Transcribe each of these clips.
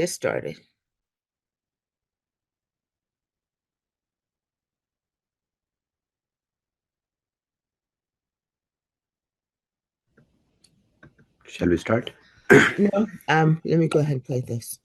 get started. Shall we start? No, let me go ahead and play this.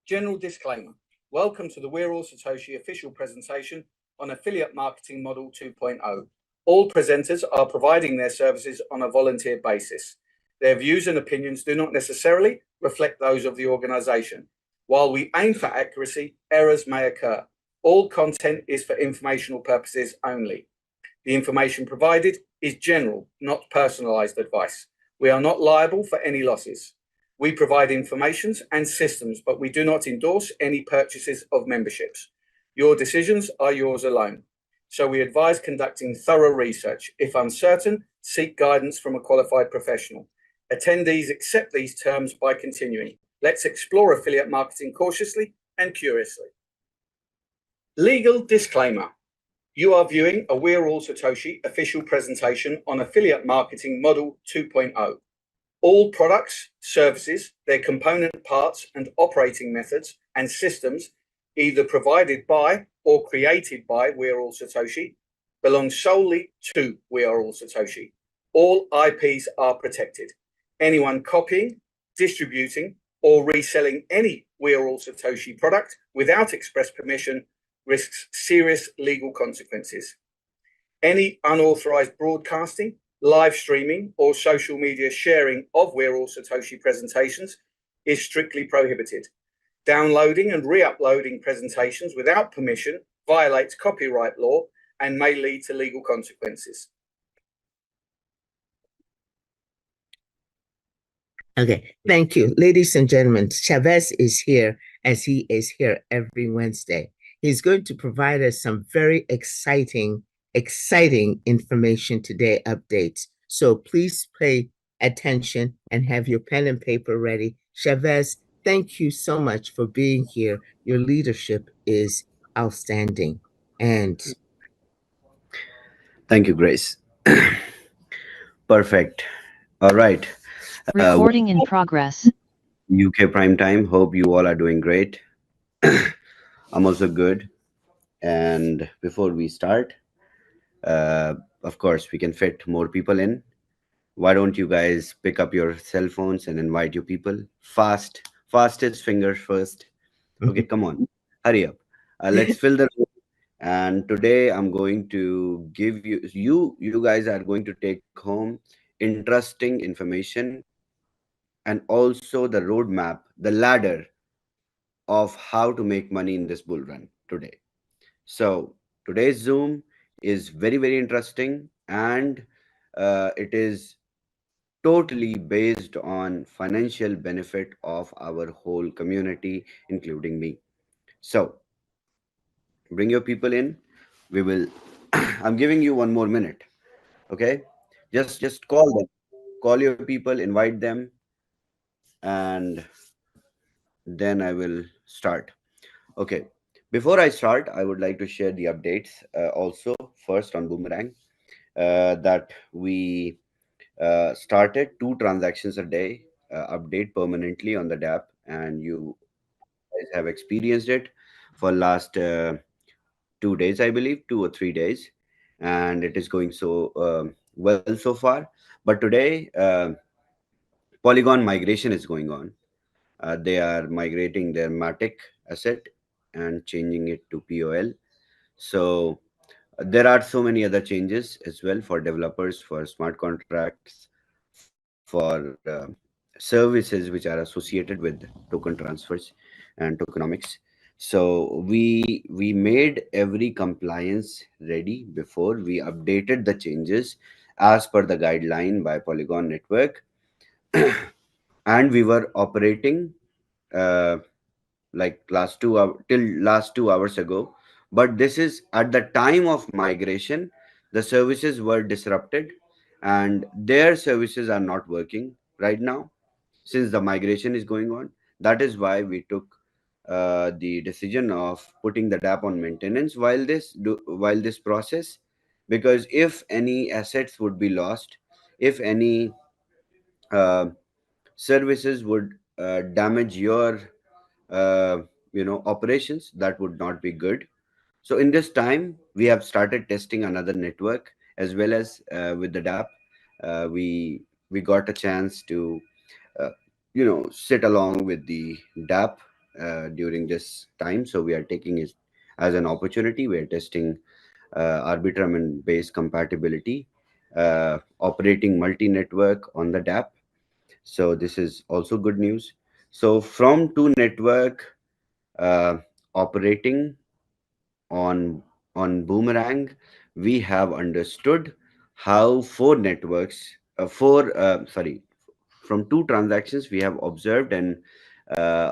General disclaimer. Welcome to the We're All Satoshi official presentation on Affiliate Marketing Model 2.0. All presenters are providing their services on a volunteer basis. Their views and opinions do not necessarily reflect those of the organization. While we aim for accuracy, errors may occur. All content is for informational purposes only. The information provided is general, not personalized advice. We are not liable for any losses. We provide informations and systems, but we do not endorse any purchases of memberships. Your decisions are yours alone. So we advise conducting thorough research. If uncertain, seek guidance from a qualified professional. Attendees accept these terms by continuing. Let's explore affiliate marketing cautiously and curiously. Legal disclaimer. You are viewing a We're All Satoshi official presentation on Affiliate Marketing Model 2.0. All products, services, their component parts and operating methods and systems either provided by or created by We're All Satoshi belong solely to We're All Satoshi. All IPs are protected. Anyone copying, distributing or reselling any We're All Satoshi product without express permission risks serious legal consequences. Any unauthorized broadcasting, live streaming or social media sharing of We're All Satoshi presentations is strictly prohibited. Downloading and re-uploading presentations without permission violates copyright law and may lead to legal consequences. Okay, thank you. Ladies and gentlemen, SHAVEZ is here as he is here every Wednesday. He's going to provide us some very exciting information today, updates. So please pay attention and have your pen and paper ready. SHAVEZ, thank you so much for being here. Your leadership is outstanding. And Thank you, Grace. Perfect. All right. Recording in progress. UK prime time. Hope you all are doing great. I'm also good. And before we start, of course, we can fit more people in. Why don't you guys pick up your cell phones and invite your people? Fastest fingers first. Okay, come on, hurry up. Let's fill the room. And today I'm going to give you guys are going to take home interesting information and also the roadmap, the ladder of how to make money in this bull run today. So today's Zoom is very, very interesting, and it is totally based on financial benefit of our whole community, including me. So bring your people in. We will. I'm giving you 1 more minute. Okay, just call them, call your people, invite them, and then I will start. Okay. Before I start, I would like to share the updates also first on Boomerang that we started 2 transactions a day update permanently on the DApp, and you guys have experienced it for last 2 days, I believe, 2 or 3 days, and it is going so well so far. But today, Polygon migration is going on. They are migrating their Matic asset and changing it to POL. So there are so many other changes as well for developers, for smart contracts, for services which are associated with token transfers and tokenomics. So we made every compliance ready before we updated the changes as per the guideline by Polygon network. And we were operating uh, like last 2 hours ago. But this is at the time of migration, the services were disrupted and their services are not working right now since the migration is going on. That is why we took the decision of putting the DApp on maintenance while this process, because if any assets would be lost, if any uh, services would damage your uh, operations, that would not be good. So in this time, we have started testing another network as well as with the DApp. We got a chance to uh, sit along with the DApp during this time. So we are taking it as an opportunity. We are testing Arbitrum and base compatibility, operating multi-network on the DApp. So this is also good news. So from two network uh, operating on Boomerang, we have understood how four networks, from two transactions we have observed and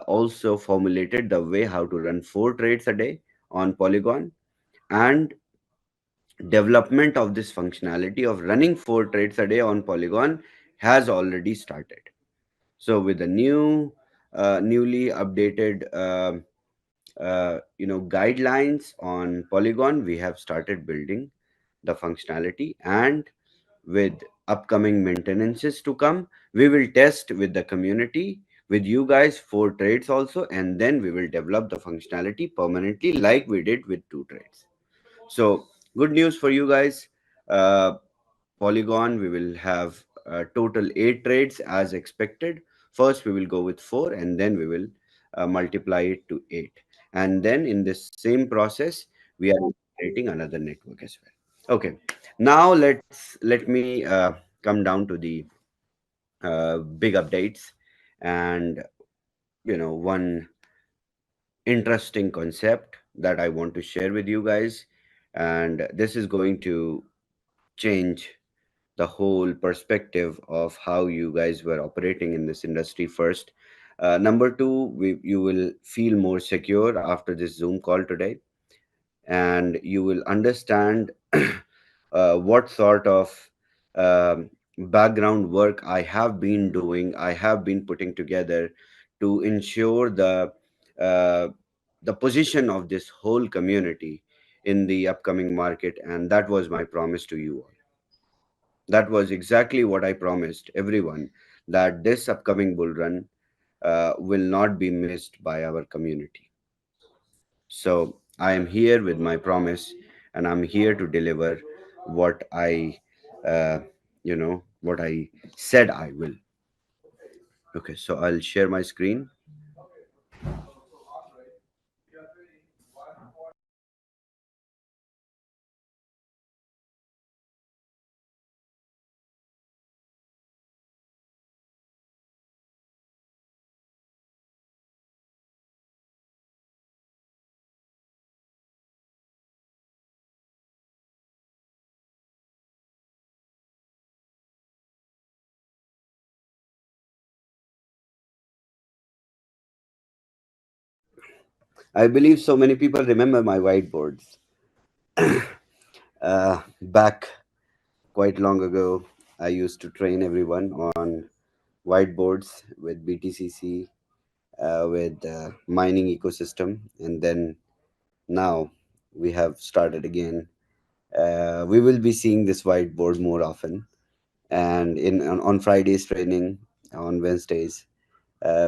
also formulated the way how to run four trades a day on Polygon, and development of this functionality of running four trades a day on Polygon has already started. So with the newly updated guidelines on Polygon, we have started building the functionality, and with upcoming maintenances to come, we will test with the community, with you guys, four trades also, and then we will develop the functionality permanently like we did with two trades. So good news for you guys. uh, Polygon, we will have total 8 trades as expected. First, we will go with 4, and then we will multiply it to 8. And then in this same process, we are creating another network as well. Okay. Now let me come down to the big updates, and one interesting concept that I want to share with you guys, and this is going to change the whole perspective of how you guys were operating in this industry first. Number two, you will feel more secure after this Zoom call today, and you will understand what sort of background work I have been doing, I have been putting together to ensure uh, the position of this whole community in the upcoming market, and that was my promise to you all. That was exactly what I promised everyone, that this upcoming bull run will not be missed by our community. So I am here with my promise, and I'm here to deliver what uh, what I said I will. Okay, so I'll share my screen. I believe so many people remember my whiteboards. Back quite long ago, I used to train everyone on whiteboards with BTCC, with mining ecosystem, and then now we have started again. We will be seeing this whiteboard more often, and on Fridays training, on Wednesdays,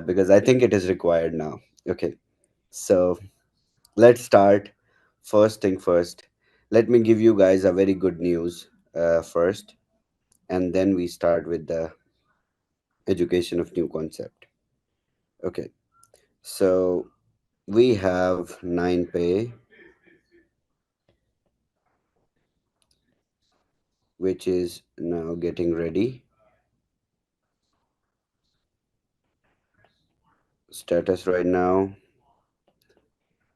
because I think it is required now. Okay, so let's start. First thing first, let me give you guys a very good news first, and then we start with the education of new concept. Okay, so we have 9pay, which is now getting ready. Status right now,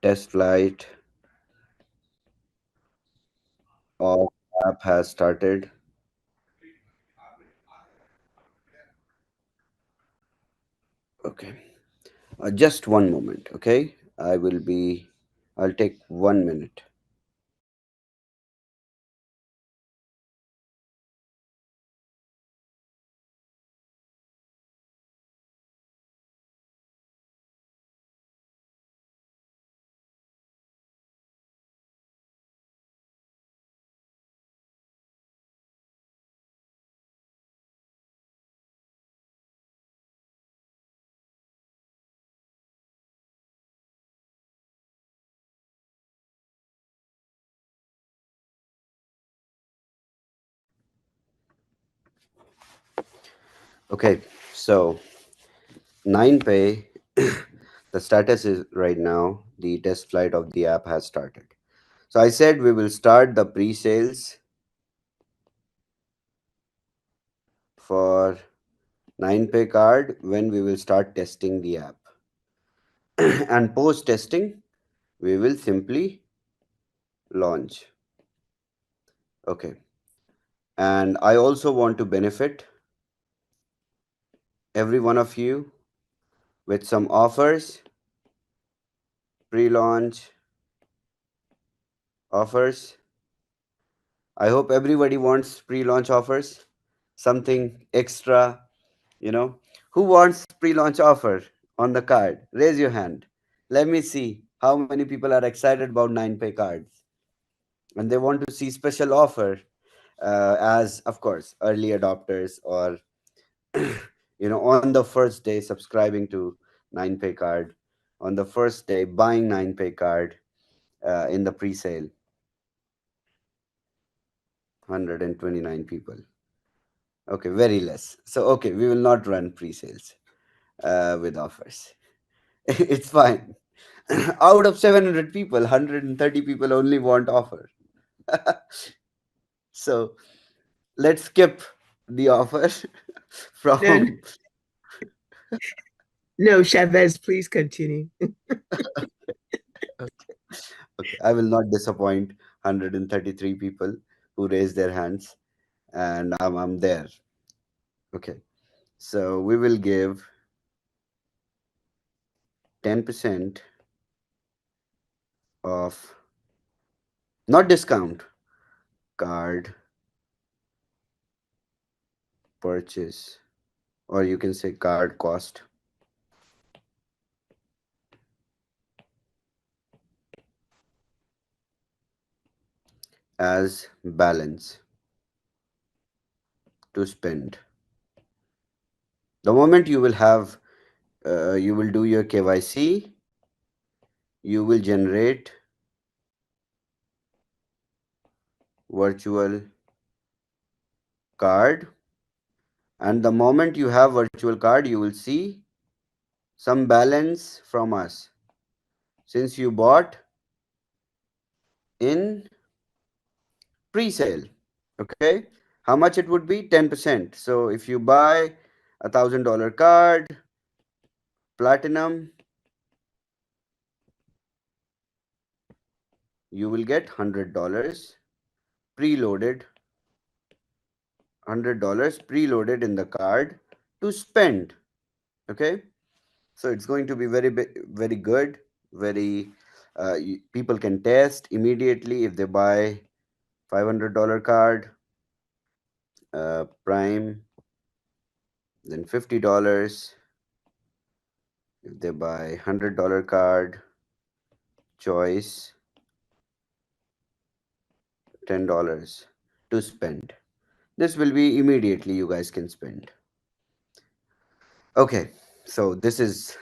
test flight of app has started. Okay, just one moment. Okay, I'll take 1 minute. Okay, so 9pay, the status is right now the test flight of the app has started. So I said we will start the pre-sales for 9pay card when we will start testing the app. And post testing, we will simply launch. Okay. And I also want to benefit every one of you with some offers, pre-launch offers. I hope everybody wants pre-launch offers, something extra, you know. Who wants pre-launch offer on the card? Raise your hand. Let me see how many people are excited about 9pay cards and they want to see special offer as, of course, early adopters or on the first day subscribing to 9pay card, on the first day buying 9pay card in the pre-sale. 129 people. Okay, very less. So okay, we will not run pre-sales with offers. It's fine. Out of 700 people, 130 people only want offer. So let's skip the offer No, from. no, Chavez, please continue. Okay, I will not disappoint 133 people who raised their hands, and I'm there. Okay, so we will give 10% of, not discount, card purchase, or you can say card cost as balance to spend. The moment you will have, you will do your KYC, you will generate virtual card, and the moment you have virtual card, you will see some balance from us since you bought in pre-sale. Okay, how much it would be? 10%. So if you buy $1,000 card, platinum, you will get $100 preloaded, $100 preloaded in the card to spend. Okay, so it's going to be very good, very people can test immediately if they buy $500 card, prime, then $50. If they buy $100 card, choice, $10 to spend. This will be immediately you guys can spend. Okay, so this is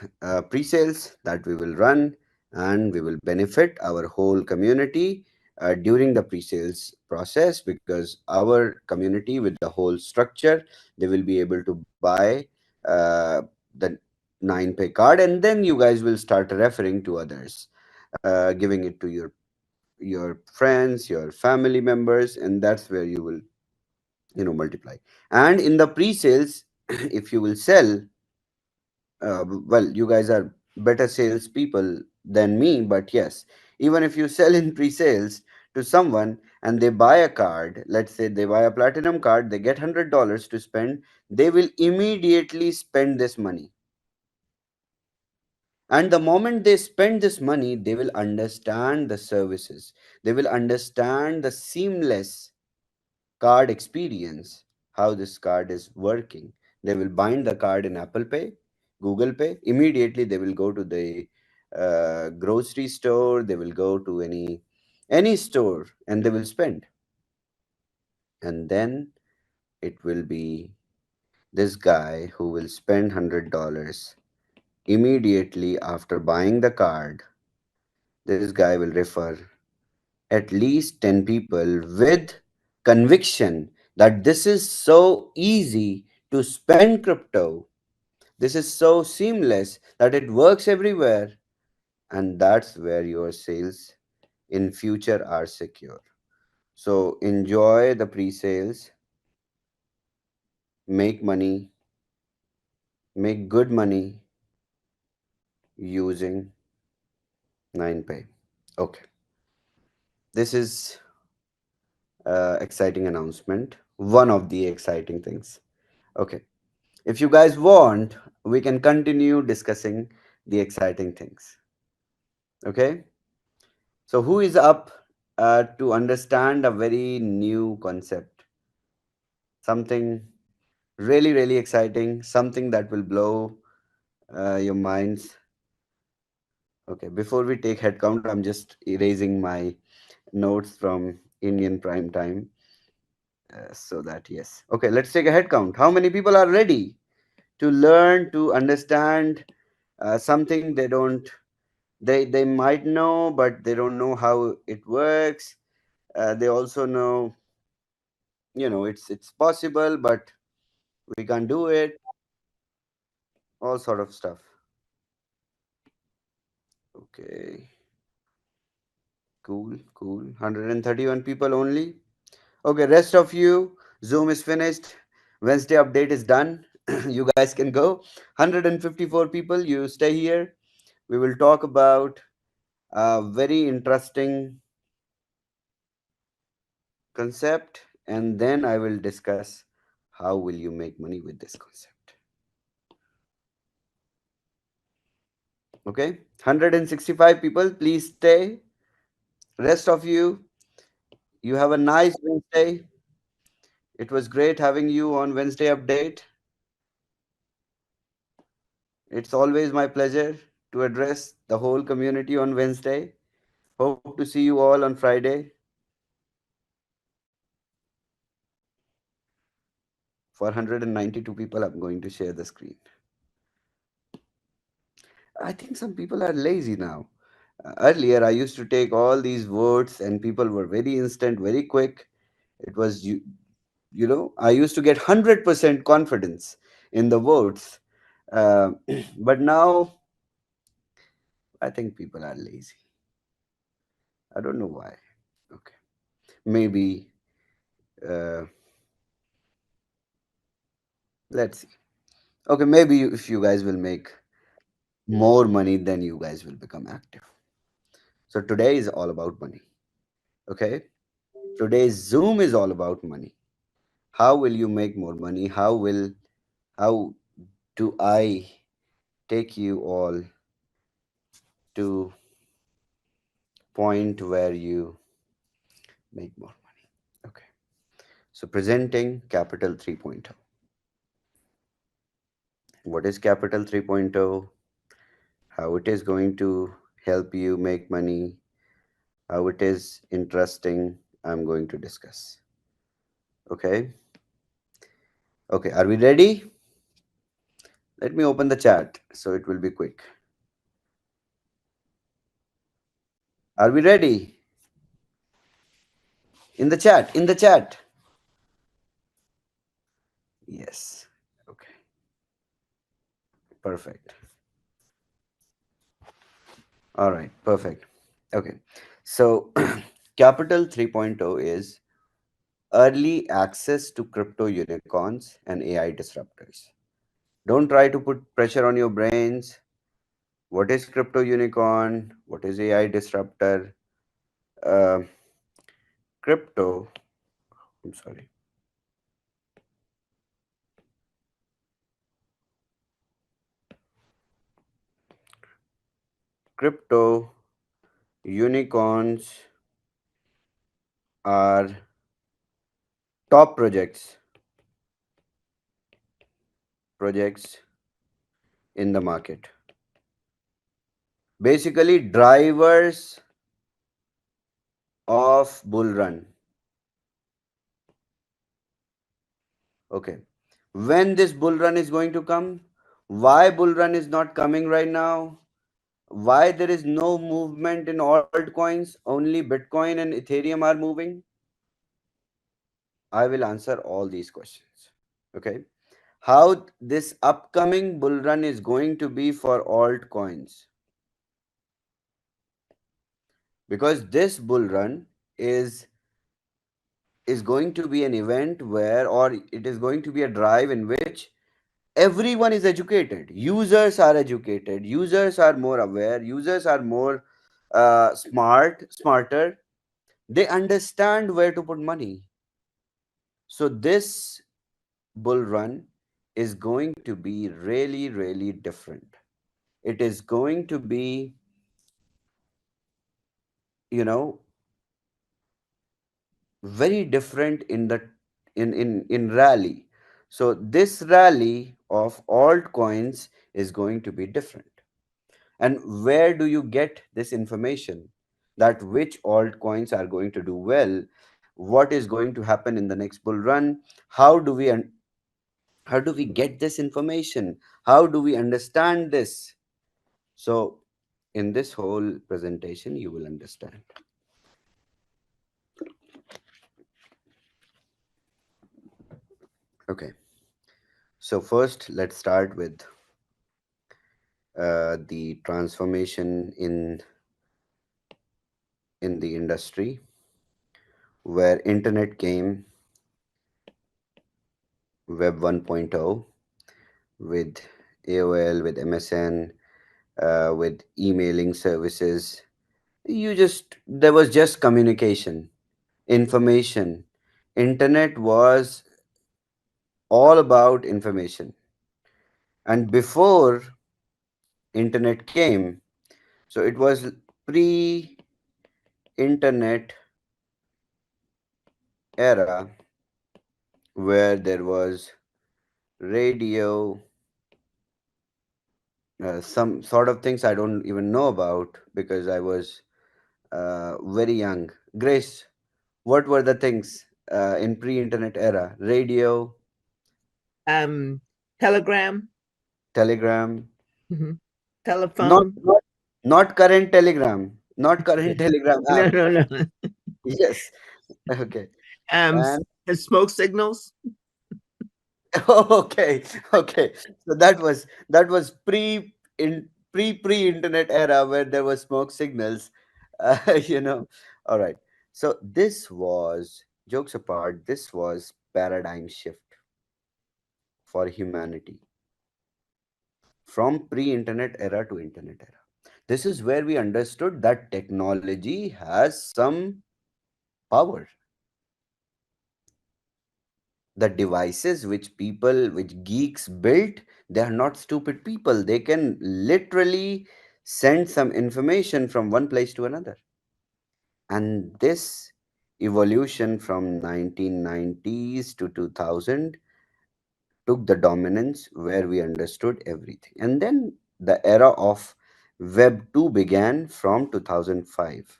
pre-sales that we will run, and we will benefit our whole community during the pre-sales process, because our community with the whole structure, they will be able to buy the 9pay card, and then you guys will start referring to others, giving it to your friends, your family members, and that's where you will multiply. And in the pre-sales, if you will sell, well, you guys are better salespeople than me, but yes, even if you sell in pre-sales to someone and they buy a card, let's say they buy a platinum card, they get $100 to spend, they will immediately spend this money. And the moment they spend this money, they will understand the services, they will understand the seamless card experience, how this card is working. They will bind the card in Apple Pay, Google Pay. Immediately, they will go to the grocery store. They will go to any store, and they will spend. And then it will be this guy who will spend $100 immediately after buying the card. This guy will refer at least 10 people with conviction that this is so easy to spend crypto. This is so seamless that it works everywhere, and that's where your sales in future are secure. So enjoy the pre-sales, make money, make good money using 9pay. Okay, this is exciting announcement. One of the exciting things. Okay, if you guys want, we can continue discussing the exciting things. Okay, so who is up to understand a very new concept? Something really, really exciting, something that will blow your minds. Okay, before we take head count, I'm just erasing my notes from Indian prime time. So that, yes. Okay, let's take a head count. How many people are ready to learn, to understand something they might know, but they don't know how it works. They also know, it's possible, but we can't do it. All sort of stuff. Okay, cool. 131 people only. Okay, rest of you, Zoom is finished. Wednesday update is done. You guys can go. 154 people, you stay here. We will talk about a very interesting concept, and then I will discuss how will you make money with this concept. Okay, 165 people, please stay. Rest of you, you have a nice Wednesday. It was great having you on Wednesday update. It's always my pleasure to address the whole community on Wednesday. Hope to see you all on Friday. For 192 people, I'm going to share the screen. I think some people are lazy now. Earlier, I used to take all these votes and people were very instant, very quick. It was, I used to get 100% confidence in the votes. But now, I think people are lazy. I don't know why. Okay. Maybe, uh, let's see. Okay, maybe if you guys will make more money, then you guys will become active. So today is all about money. Okay. Today's Zoom is all about money. How will you make more money? How do I take you all to point where you make more money? Okay. So presenting Capital 3.0. What is Capital 3.0? How it is going to help you make money? How it is interesting? I'm going to discuss. Okay. Okay. Are we ready? Let me open the chat so it will be quick. Are we ready? In the chat. Yes. Okay. Perfect. All right. Perfect. Okay. So Capital 3.0 is early access to crypto unicorns and AI disruptors. Don't try to put pressure on your brains. What is crypto unicorn? What is AI disruptor? Uh, crypto, I'm sorry. Crypto unicorns are top projects in the market. Basically, drivers of bull run. Okay. When this bull run is going to come? Why bull run is not coming right now? Why there is no movement in altcoins? Only Bitcoin and Ethereum are moving? I will answer all these questions. Okay. how this upcoming bull run is going to be for altcoins, because this bull run is is going to be an event where, or it is going to be a drive in which everyone is educated, users are educated, users are more aware, users are more smarter, they understand where to put money. So this bull run is going to be really, really different. It is going to be, you know, very different in the in rally. So this rally of altcoins is going to be different. And where do you get this information that which altcoins are going to do well? What is going to happen in the next bull run? How do we how do we get this information? How do we understand this? So in this whole presentation you will understand. Okay, so first let's start with the transformation in the industry, where internet came, web 1.0, with AOL, with MSN, with emailing services. You just, there was just communication, information. Internet was all about information. And before internet came, so it was pre internet era, where there was radio, some sort of things I don't even know about because I was very young. Grace, what were the things in pre-internet era? Radio, Um, Telegram, telegram, mhm, not telephone. not not current telegram, not current telegram No, app. no, no. Yes, okay, Um, and and smoke signals. okay, okay. So that was pre-internet era where there was smoke signals, you know. All right. So this was, jokes apart, this was paradigm shift for humanity from pre-internet era to internet era. This is where we understood that technology has some power. The devices which people, which geeks built, they are not stupid people. They can literally send some information from one place to another. And this evolution from 1990s to 2000 took the dominance, where we understood everything. And then the era of web 2 began from 2005.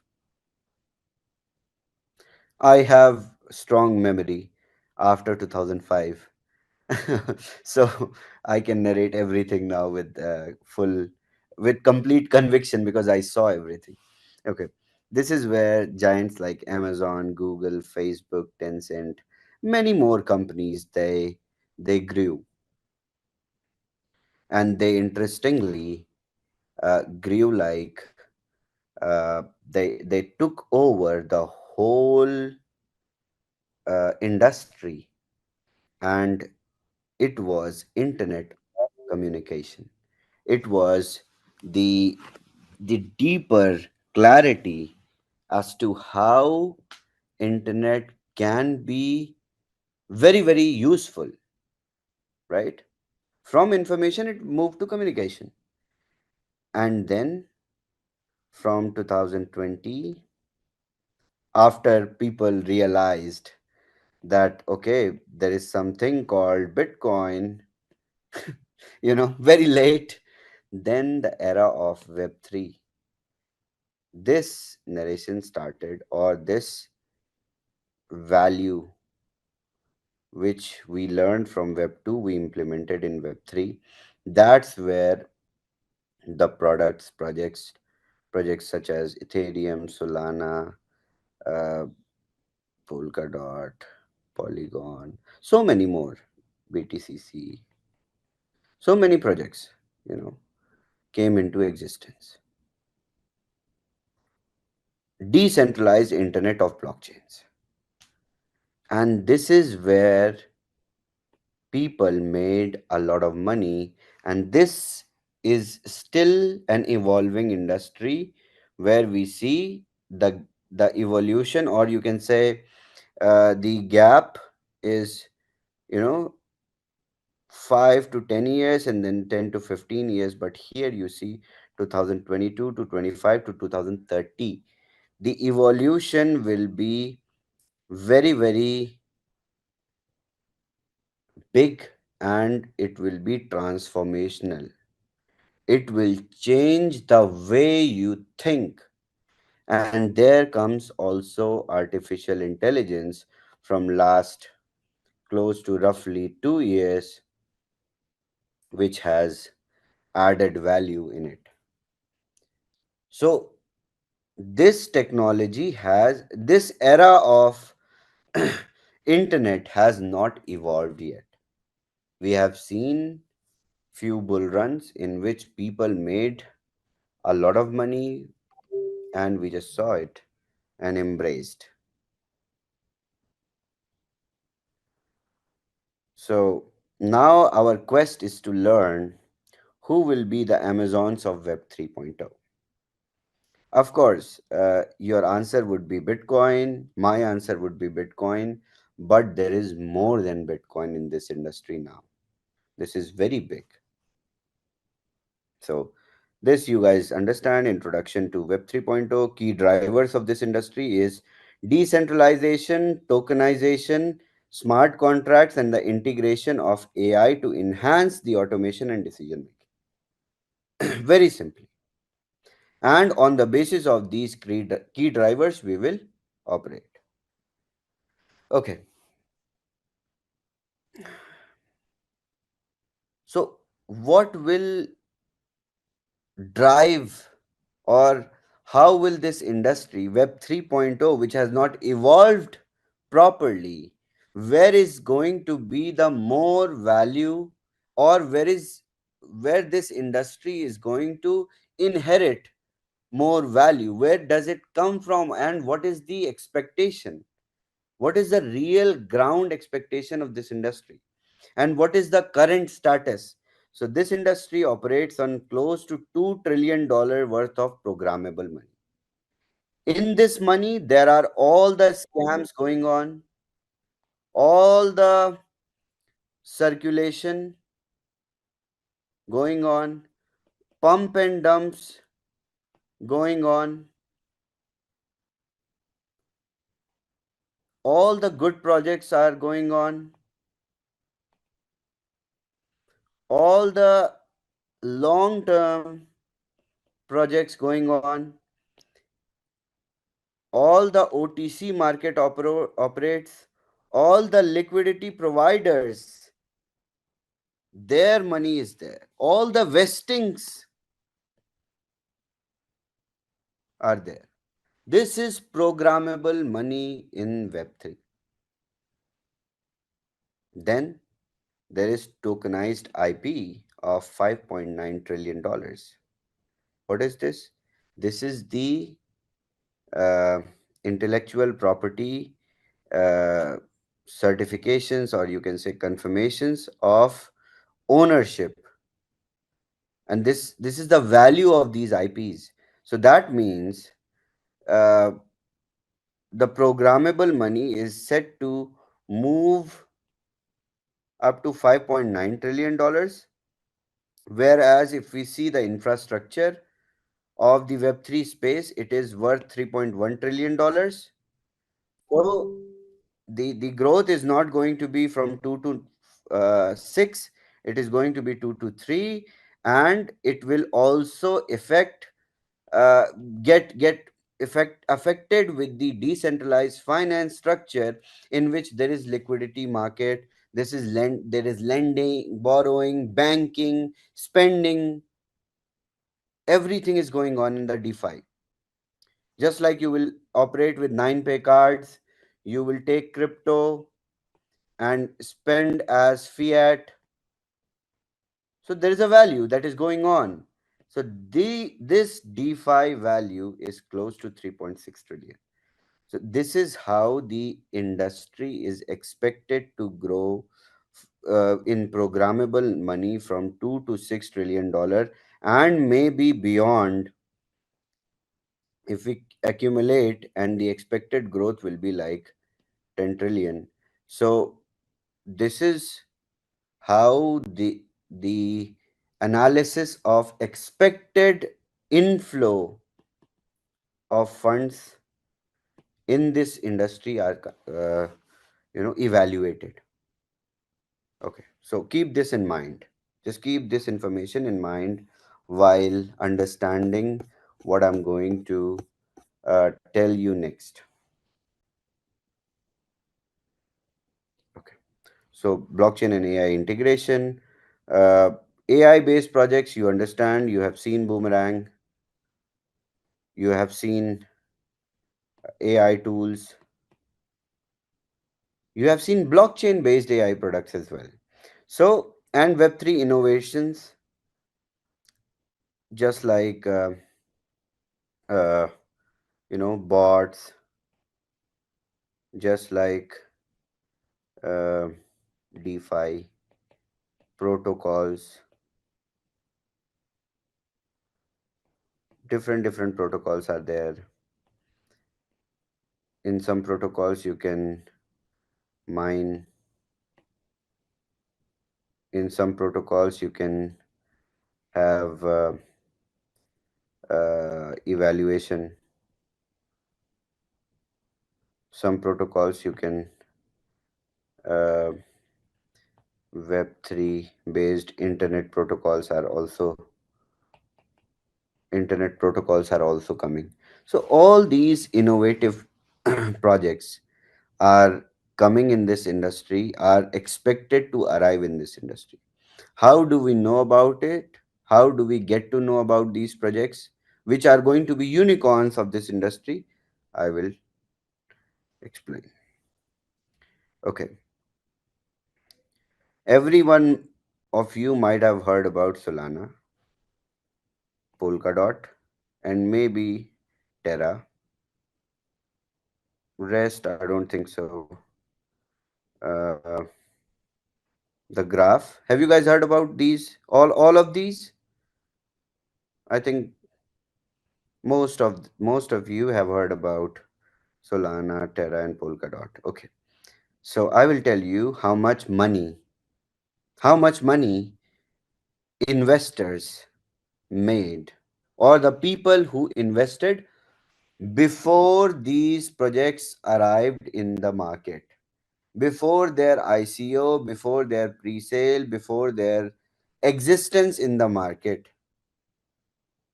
I have strong memory after 2005. So I can narrate everything now with with complete conviction because I saw everything. Okay, this is where giants like Amazon, Google, Facebook, Tencent, many more companies, they grew, and they interestingly grew like they took over the whole industry, and it was internet of communication. It was the the deeper clarity as to how internet can be very, very useful, right? From information it moved to communication. And then from 2020, after people realized that okay, there is something called Bitcoin, very late, then the era of web 3, this narration started, or this value which we learned from web 2 we implemented in web 3. That's where the projects such as Ethereum, Solana, uh, Polkadot, Polygon, so many more, BTCC. So many projects, came into existence. Decentralized internet of blockchains. And this is where people made a lot of money, and this is still an evolving industry where we see the evolution, or you can say the gap is, you know 5 to 10 years, and then 10 to 15 years. But here you see 2022 to 25 to 2030, the evolution will be very, very big, and it will be transformational. It will change the way you think. And there comes also artificial intelligence from last close to roughly 2 years, which has added value in it. So this technology has, this era of internet has not evolved yet. We have seen few bull runs in which people made a lot of money, and we just saw it and embraced. So now our quest is to learn who will be the Amazons of Web 3.0. Of course, your answer would be Bitcoin, my answer would be Bitcoin, but there is more than Bitcoin in this industry now. This is very big. So, this you guys understand. Introduction to Web 3.0. Key drivers of this industry is decentralization, tokenization, smart contracts, and the integration of AI to enhance the automation and decision making. Very simply. And on the basis of these key drivers, we will operate. Okay. So, what will drive, or how will this industry Web 3.0, which has not evolved properly, where is going to be the more value, or where this industry is going to inherit more value? Where does it come from, and what is the expectation? What is the real ground expectation of this industry? And what is the current status? So this industry operates on close to $2 trillion worth of programmable money. In this money, there are all the scams going on, all the circulation going on, pump and dumps going on, all the good projects are going on, all the long term projects going on, all the OTC market operates, all the liquidity providers, their money is there. All the vestings are there. This is programmable money in Web3. Then there is tokenized IP of $5.9 trillion. What is this? This is the uh, intellectual property uh, certifications, or you can say confirmations of ownership, and this is the value of these IPs. So that means uh, the programmable money is set to move up to $5.9 trillion, whereas if we see the infrastructure of the Web3 space, it is worth $3.1 trillion. So the growth is not going to be from 2 to 6, it is going to be 2 to 3, and it will also uh, get affected with the decentralized finance structure, in which there is liquidity market, there is lending, borrowing, banking, spending, everything is going on in the DeFi. Just like you will operate with 9pay cards, you will take crypto and spend as fiat, So there is a value that is going on. So this DeFi value is close to 3.6 trillion. So this is how the industry is expected to grow in programmable money from 2 to 6 trillion dollar, and maybe beyond if we accumulate, and the expected growth will be like 10 trillion. So this is how the analysis of expected inflow of funds in this industry are evaluated. Okay, so keep this in mind. Just keep this information in mind while understanding what I'm going to tell you next. Okay, so blockchain and AI integration. AI based projects, you understand, you have seen Boomerang, you have seen AI tools, you have seen blockchain based AI products as well. So, and Web3 innovations, just like uh, bots, just like uh, DeFi protocols, different protocols are there. In some protocols you can mine, in some protocols you can have evaluation, some protocols you can uh, Web3 based internet protocols are also coming. So all these innovative projects are coming in this industry, are expected to arrive in this industry. How do we know about it? How do we get to know about these projects which are going to be unicorns of this industry? I will explain. Okay, every one of you might have heard about Solana, Polkadot, and maybe Terra. Rest, I don't think so. uh, the graph, have you guys heard about these, all of these? I think most of you have heard about Solana, Terra, and Polkadot. Okay, so I will tell you how much money investors made, or the people who invested before these projects arrived in the market, before their ICO, before their pre-sale, before their existence in the market.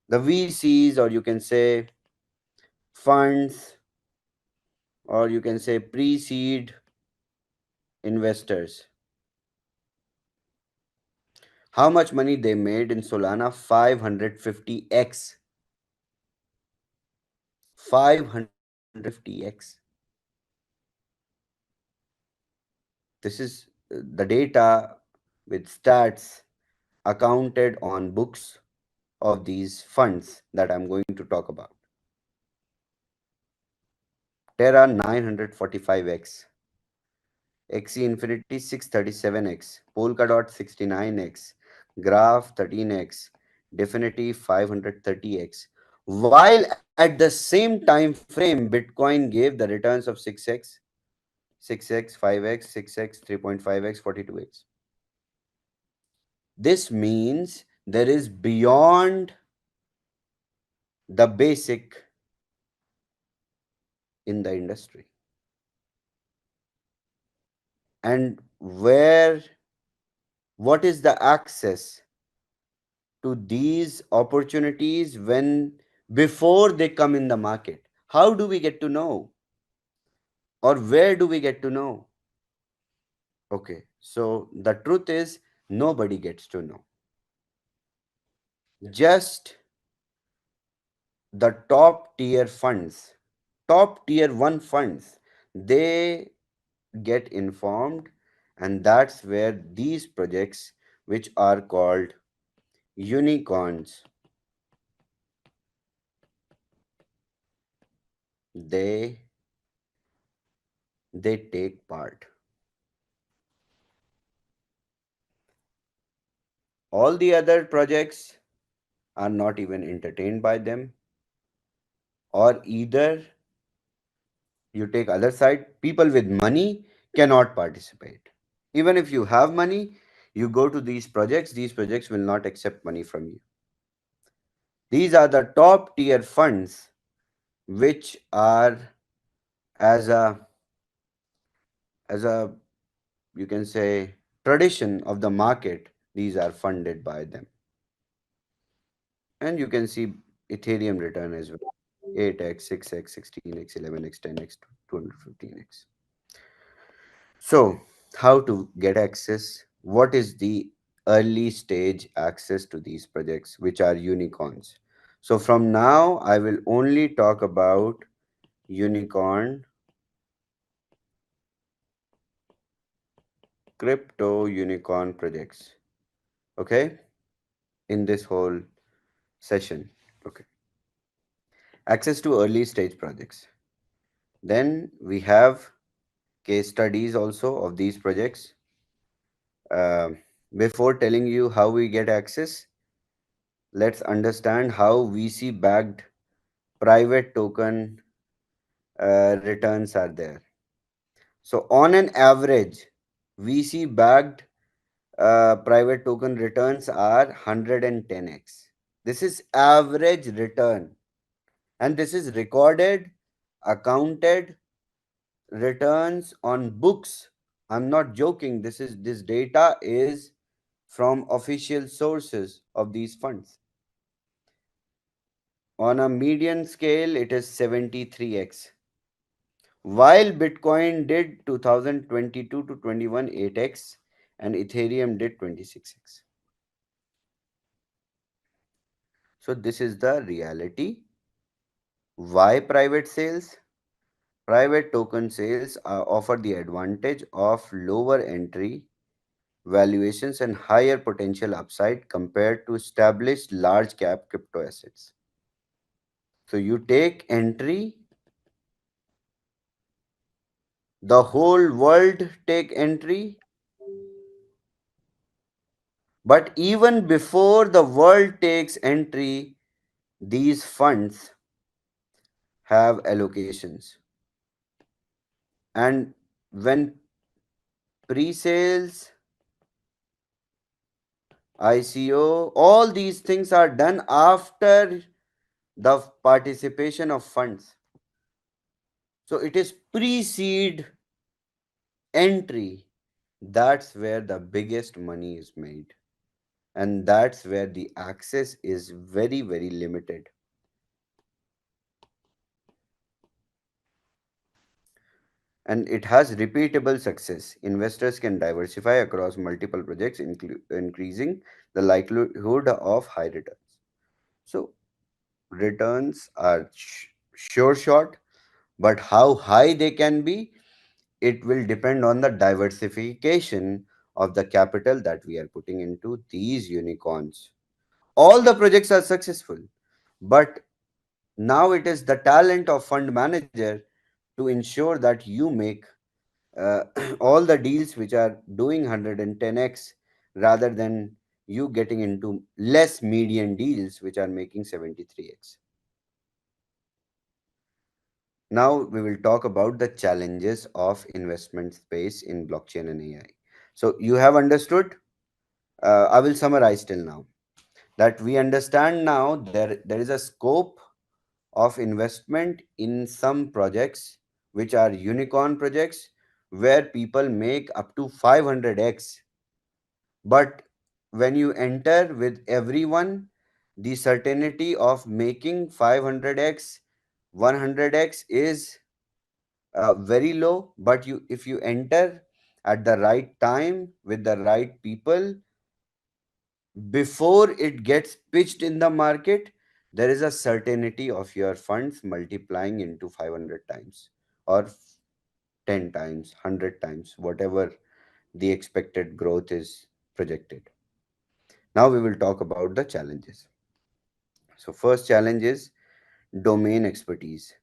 The VCs, or you can say funds, or you can say pre-seed investors. How much money they made in Solana? 550x. 550x. This is the data with stats accounted on books of these funds that I'm going to talk about. Terra 945x, XE Infinity 637x, Polkadot 69x, Graph 13x, Definity 530x. While at the same time frame, Bitcoin gave the returns of 6x, 6x, 5x, 6x, 3.5x, 42x. This means there is beyond the basic in the industry. And what is the access to these opportunities when before they come in the market? How do we get to know, or where do we get to know? Okay, so the truth is nobody gets to know. Just the top tier 1 funds, they get informed, and that's where these projects which are called unicorns. They take part. All the other projects are not even entertained by them, or either you take other side, people with money cannot participate. Even if you have money, you go to these projects will not accept money from you. These are the top tier funds which are as a you can say tradition of the market. These are funded by them. And you can see Ethereum return as well: 8x, 6x, 16x, 11x, 10x, 215x. So, how to get access? What is the early stage access to these projects, which are unicorns? So, from now, I will only talk about unicorn, crypto unicorn projects. Okay, in this whole session. Okay, access to early stage projects. Then we have case studies also of these projects. Uh, Before telling you how we get access, let's understand how VC backed private token returns are there. So, on an average, VC backed private token returns are 110x. This is average return, and this is recorded, accounted returns on books. I'm not joking. This data is from official sources of these funds. On a median scale, it is 73x. While Bitcoin did 2022 to 21 8x and Ethereum did 26x. So this is the reality. Why private sales? Private token sales offer the advantage of lower entry valuations and higher potential upside compared to established large cap crypto assets. So you take entry, the whole world take entry, but even before the world takes entry, these funds have allocations. And when pre-sales, ICO, all these things are done after the participation of funds. So it is pre-seed entry. That's where the biggest money is made. And that's where the access is very, very limited. And it has repeatable success. Investors can diversify across multiple projects, increasing the likelihood of high returns. So, returns are sure shot, but how high they can be, it will depend on the diversification of the capital that we are putting into these unicorns. All the projects are successful, but now it is the talent of fund manager to ensure that you make uh, all the deals which are doing 110x rather than you getting into less median deals which are making 73x. Now we will talk about the challenges of investment space in blockchain and AI. So you have understood. I will summarize till now that we understand now there is a scope of investment in some projects which are unicorn projects where people make up to 500x. But when you enter with everyone, the certainty of making 500x, 100x is very low. But you, if you enter at the right time with the right people, before it gets pitched in the market, there is a certainty of your funds multiplying into 500 times or 10 times, 100 times, whatever the expected growth is projected. Now we will talk about the challenges. So first challenge is domain expertise.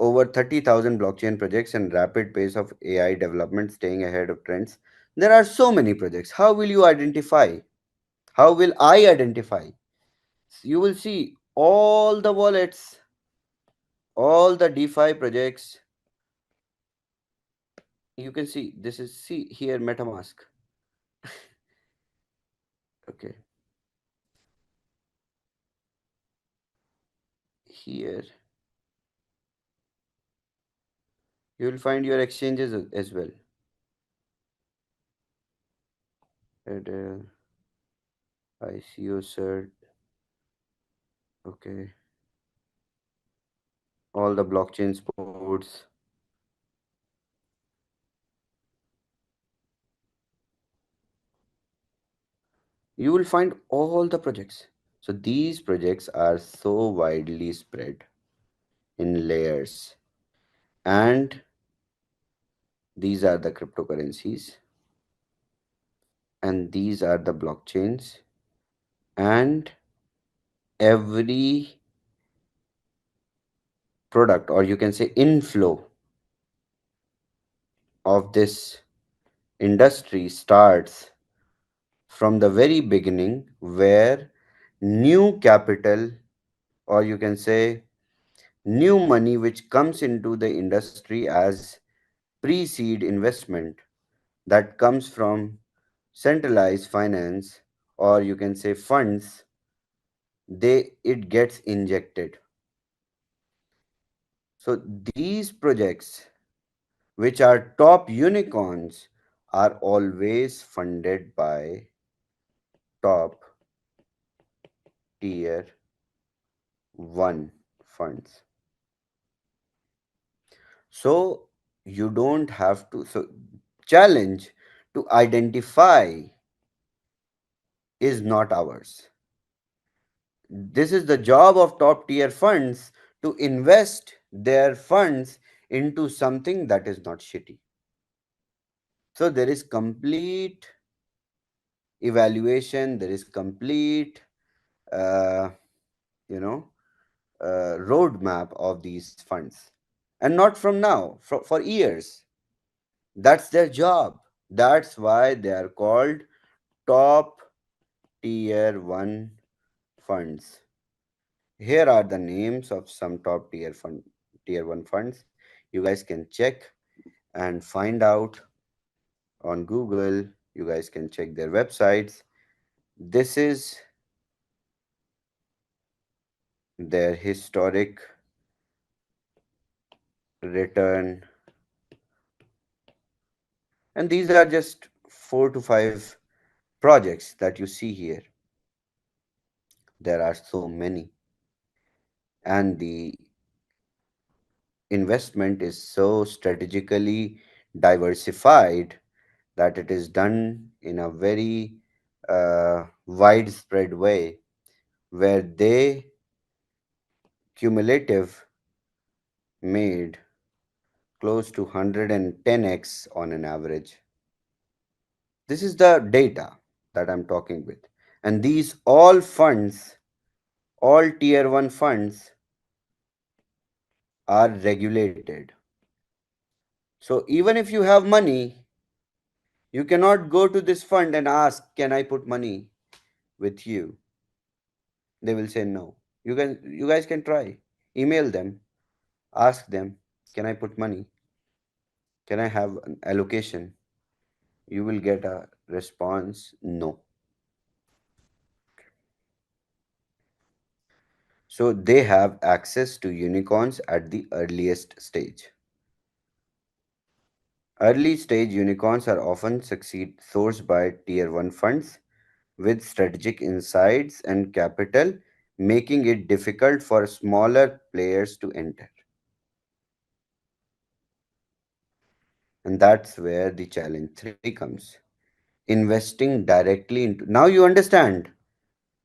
Over 30,000 blockchain projects and rapid pace of AI development staying ahead of trends. There are so many projects. How will you identify? How will I identify? You will see all the wallets, all the DeFi projects. You can see this is, see here, MetaMask. Okay, here you will find your exchanges as well. And, ICO cert. Okay, all the blockchain sports. You will find all the projects. So these projects are so widely spread in layers, and these are the cryptocurrencies, and these are the blockchains, and every product, or you can say inflow, of this industry starts from the very beginning, where new capital, or you can say new money, which comes into the industry as pre-seed investment, that comes from centralized finance, or you can say funds, it gets injected. So these projects, which are top unicorns, are always funded by top tier 1 funds. So you don't have to, so challenge to identify is not ours. This is the job of top tier funds, to invest their funds into something that is not shitty. So there is complete evaluation, there is complete, uh, you know, roadmap of these funds. And not from now, for years. That's their job. That's why they are called top tier 1 funds. Here are the names of some top tier 1 funds. You guys can check and find out on Google. You guys can check their websites. This is their historic return, and these are just 4 to 5 projects that you see here. There are so many, and the investment is so strategically diversified that it is done in a very widespread way, where they cumulative made close to 110x on an average. This is the data that I'm talking with. And these all funds, all tier 1 funds, are regulated. So even if you have money, you cannot go to this fund and ask, can I put money with you? They will say no. You guys can try. Email them, ask them, can I put money? Can I have an allocation? You will get a response, no. So they have access to unicorns at the earliest stage. Early stage unicorns are often sourced by tier 1 funds with strategic insights and capital, making it difficult for smaller players to enter. And that's where the challenge 3 comes. Investing directly into. Now you understand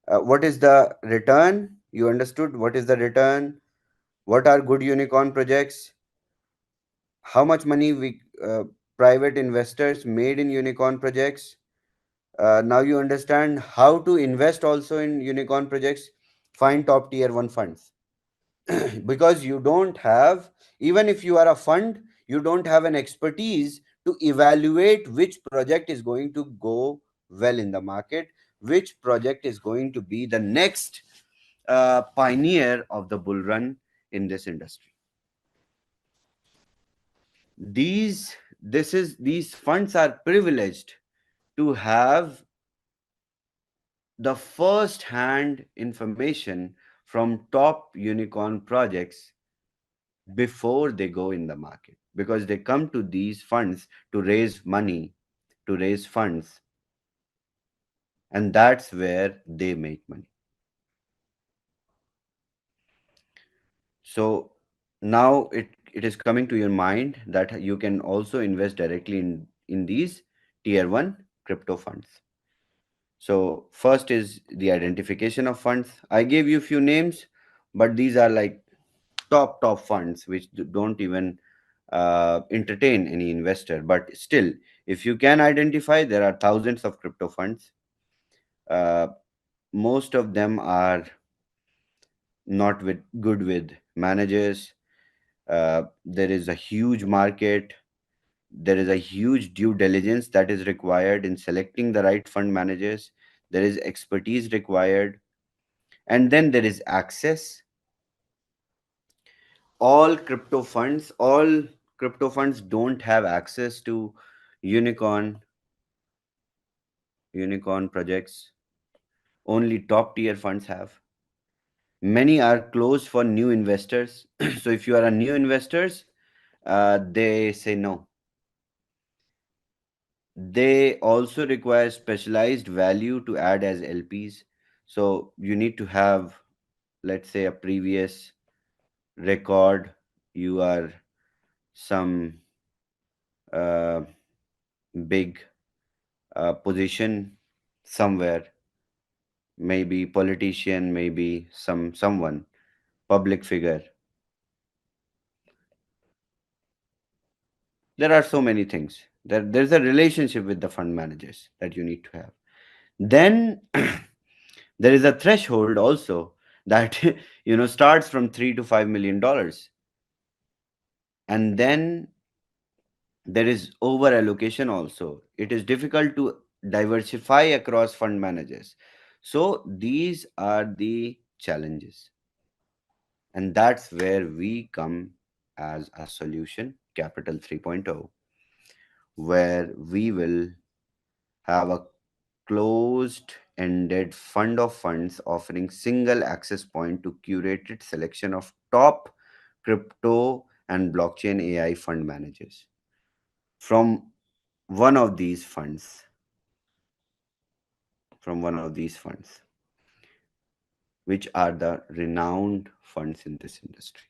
what is the return. You understood what is the return, what are good unicorn projects, how much money we private investors made in unicorn projects, Now you understand how to invest also in unicorn projects. Find top tier 1 funds. Because you don't have, even if you are a fund, you don't have an expertise to evaluate which project is going to go well in the market, which project is going to be the next pioneer of the bull run in this industry. These funds are privileged to have the first hand information from top unicorn projects before they go in the market, because they come to these funds to raise money, to raise funds, and that's where they make money. So now it is coming to your mind that you can also invest directly in these tier 1 crypto funds. So first is the identification of funds. I gave you a few names, but these are like top funds which don't even entertain any investor. But still, if you can identify, there are thousands of crypto funds. Uh, Most of them are not good with managers. There is a huge market. There is a huge due diligence that is required in selecting the right fund managers. There is expertise required, and then there is access. All crypto funds don't have access to unicorn unicorn projects. Only top tier funds have. Many are closed for new investors. So if you are a new investors, they say no. They also require specialized value to add as LPs. So you need to have, let's say, a previous record. You are some uh, big position somewhere, maybe politician, maybe someone, public figure. There are so many things. There's a relationship with the fund managers that you need to have. Then there is a threshold also that starts from $3 to $5 million, and then there is over allocation also. It is difficult to diversify across fund managers. So these are the challenges, and that's where we come as a solution, Capital 3.0, where we will have a closed ended fund of funds offering single access point to curated selection of top crypto and blockchain AI fund managers from one of these funds, which are the renowned funds in this industry.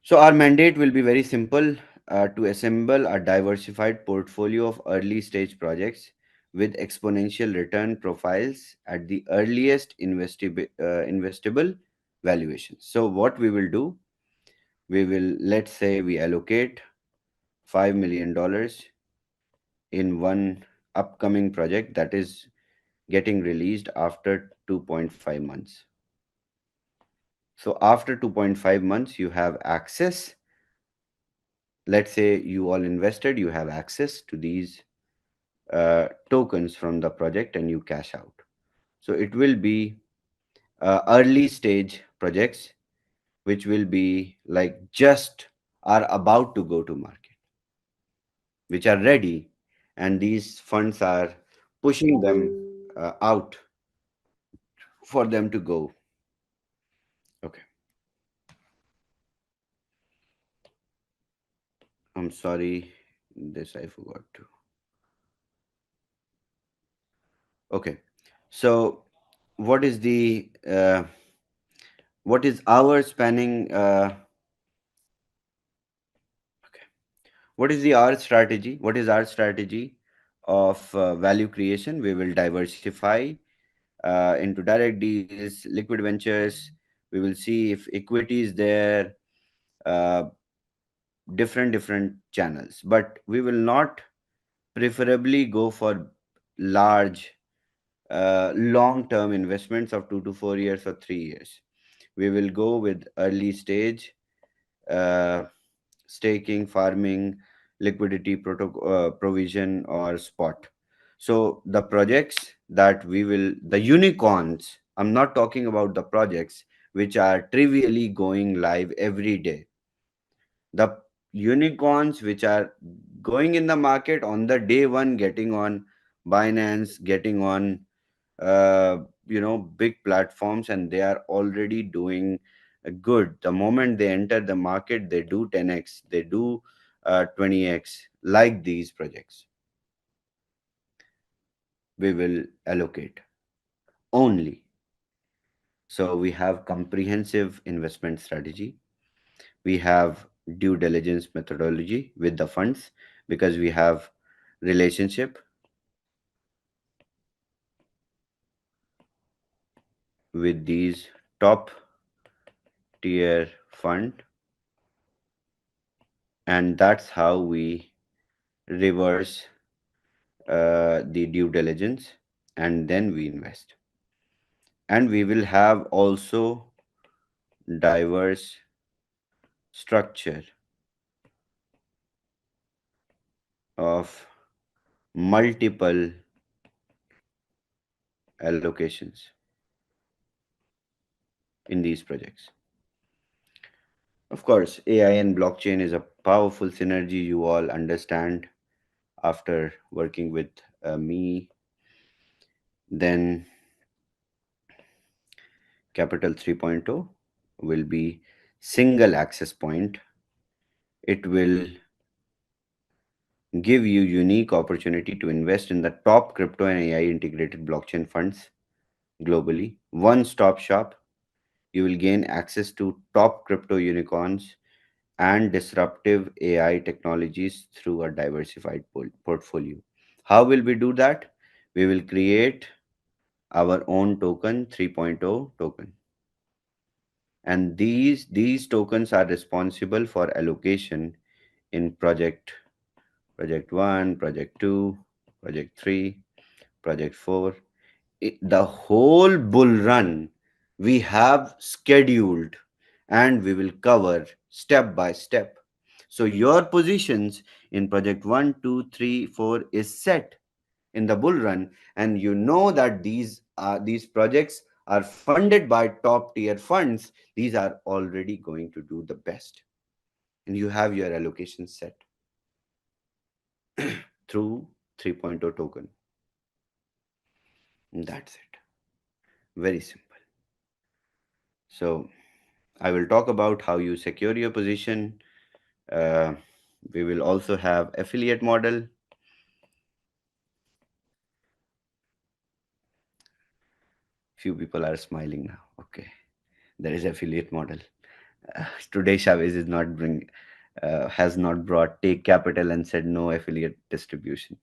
So our mandate will be very simple, to assemble a diversified portfolio of early stage projects with exponential return profiles at the earliest investable valuations. So what we will do, let's say we allocate $5 million in one upcoming project that is getting released after 2.5 months. So after 2.5 months, you have access. Let's say you all invested, you have access to these tokens from the project and you cash out. So it will be early stage projects which will be like just are about to go to market, which are ready, and these funds are pushing them out for them to go. Okay. I'm sorry, this I forgot to. Okay. So what is the what is our spanning okay. What is the our strategy? What is our strategy of value creation? We will diversify into direct deals, liquid ventures. We will see if equity is there. Uh, different channels, but we will not preferably go for large long term investments of 2 to 4 years or 3 years. We will go with early stage uh, staking, farming, liquidity provision, or spot. So the projects that we will, the unicorns, I'm not talking about the projects which are trivially going live every day. The unicorns which are going in the market on the day one, getting on Binance, getting on big platforms, and they are already doing good. The moment they enter the market, they do 10x, they do 20x, like these projects. We will allocate only. So we have comprehensive investment strategy. We have due diligence methodology with the funds, because we have relationship with these top tier fund, and that's how we reverse the due diligence, and then we invest. And we will have also diverse structure of multiple allocations in these projects. Of course, AI and blockchain is a powerful synergy, you all understand after working with me. Then Capital 3.0 will be single access point. It will give you unique opportunity to invest in the top crypto and AI integrated blockchain funds globally. One stop shop. You will gain access to top crypto unicorns and disruptive AI technologies through a diversified portfolio. How will we do that? We will create our own token, 3.0 token. And these tokens are responsible for allocation in project 1, project 2, project 3, project 4. The whole bull run we have scheduled, and we will cover step by step. So your positions in project 1, 2, 3, 4 is set in the bull run, and you know that these projects are funded by top tier funds. These are already going to do the best, and you have your allocation set through 3.0 token. That's it. Very simple. So I will talk about how you secure your position. Uh, we will also have affiliate model. Few people are smiling now. Okay, there is affiliate model. Today SHAVEZ is not has not brought take capital and said no affiliate distribution.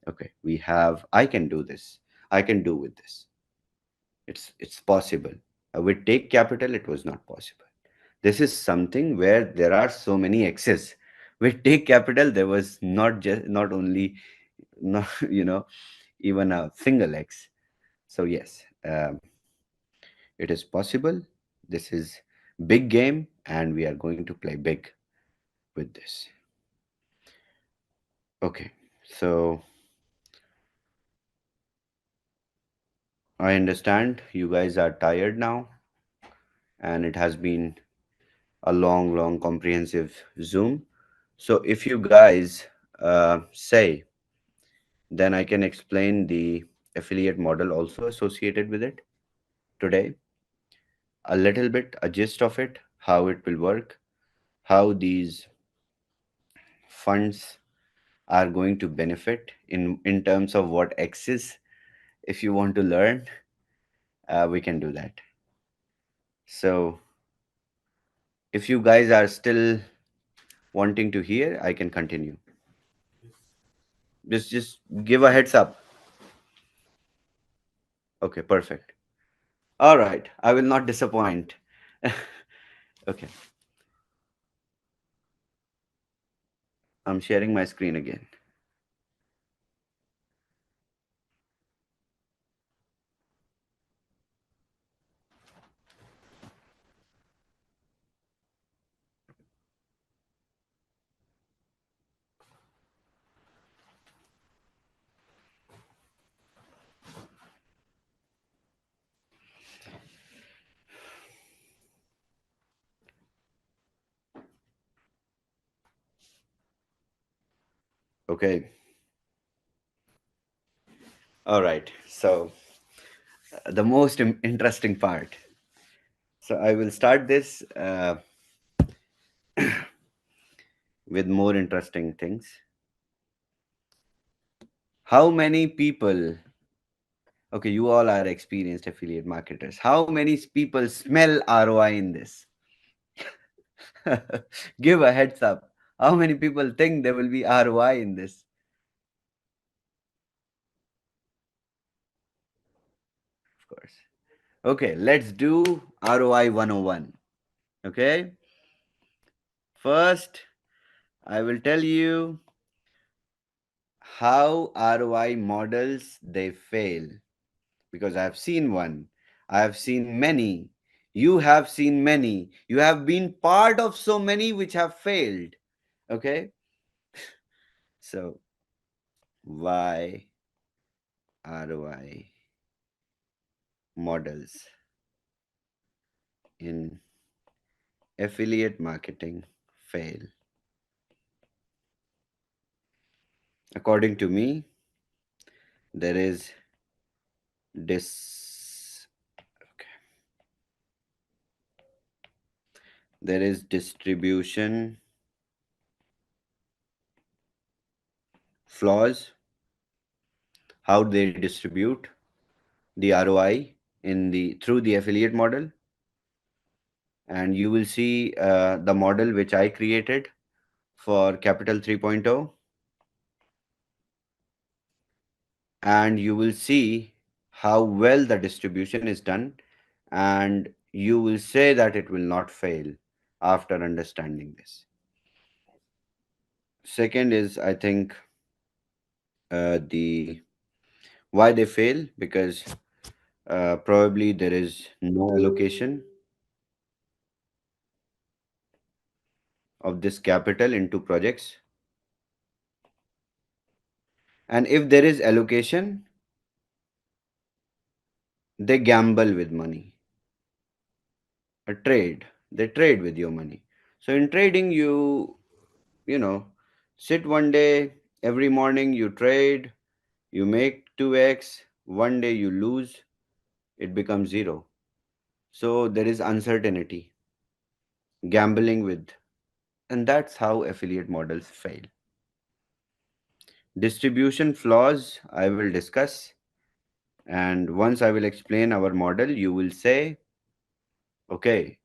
Okay, we have. I can do this. I can do with this. It's possible. With take capital, it was not possible. This is something where there are so many X's. With take capital, there was not only not even a single X. So yes, it is possible. This is big game, and we are going to play big with this. Okay, so I understand you guys are tired now, and it has been a long, comprehensive Zoom. So if you guys say, then I can explain the affiliate model also associated with it today. A little bit, a gist of it, how it will work, how these funds are going to benefit in terms of what X. If you want to learn, we can do that. So if you guys are still wanting to hear, I can continue. Just give a heads up. Okay, perfect. All right, I will not disappoint. Okay. I'm sharing my screen again. Okay. All right. So the most interesting part. So I will start this with more interesting things. How many people, okay, you all are experienced affiliate marketers. How many people smell ROI in this? Give a heads up. How many people think there will be ROI in this? Of course. Okay, let's do ROI 101. Okay. First, I will tell you how ROI models they fail, because I have seen one. I have seen many. You have seen many. You have been part of so many which have failed. Okay. So why ROI models in affiliate marketing fail? According to me, there is there is distribution flaws, how they distribute the ROI in the through the affiliate model. And you will see the model which I created for Capital 3.0, and you will see how well the distribution is done, and you will say that it will not fail after understanding this. Second is, I think, the why they fail, because probably there is no allocation of this capital into projects, and if there is allocation, they gamble with money. A trade, they trade with your money. So in trading, you know sit one day, every morning you trade, you make 2x, one day you lose, it becomes zero. So there is uncertainty, gambling with, and that's how affiliate models fail. Distribution flaws I will discuss, and once I will explain our model, you will say, okay,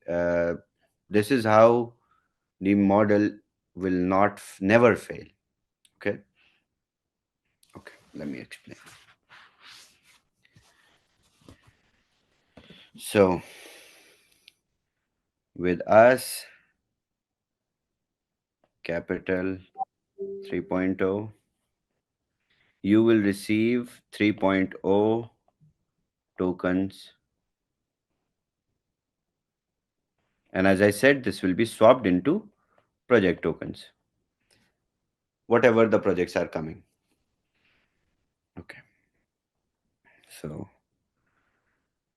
this is how the model will not never fail. Okay. Okay, let me explain. So with us, Capital 3.0, you will receive 3.0 tokens, and as I said, this will be swapped into project tokens, whatever the projects are coming. Okay, so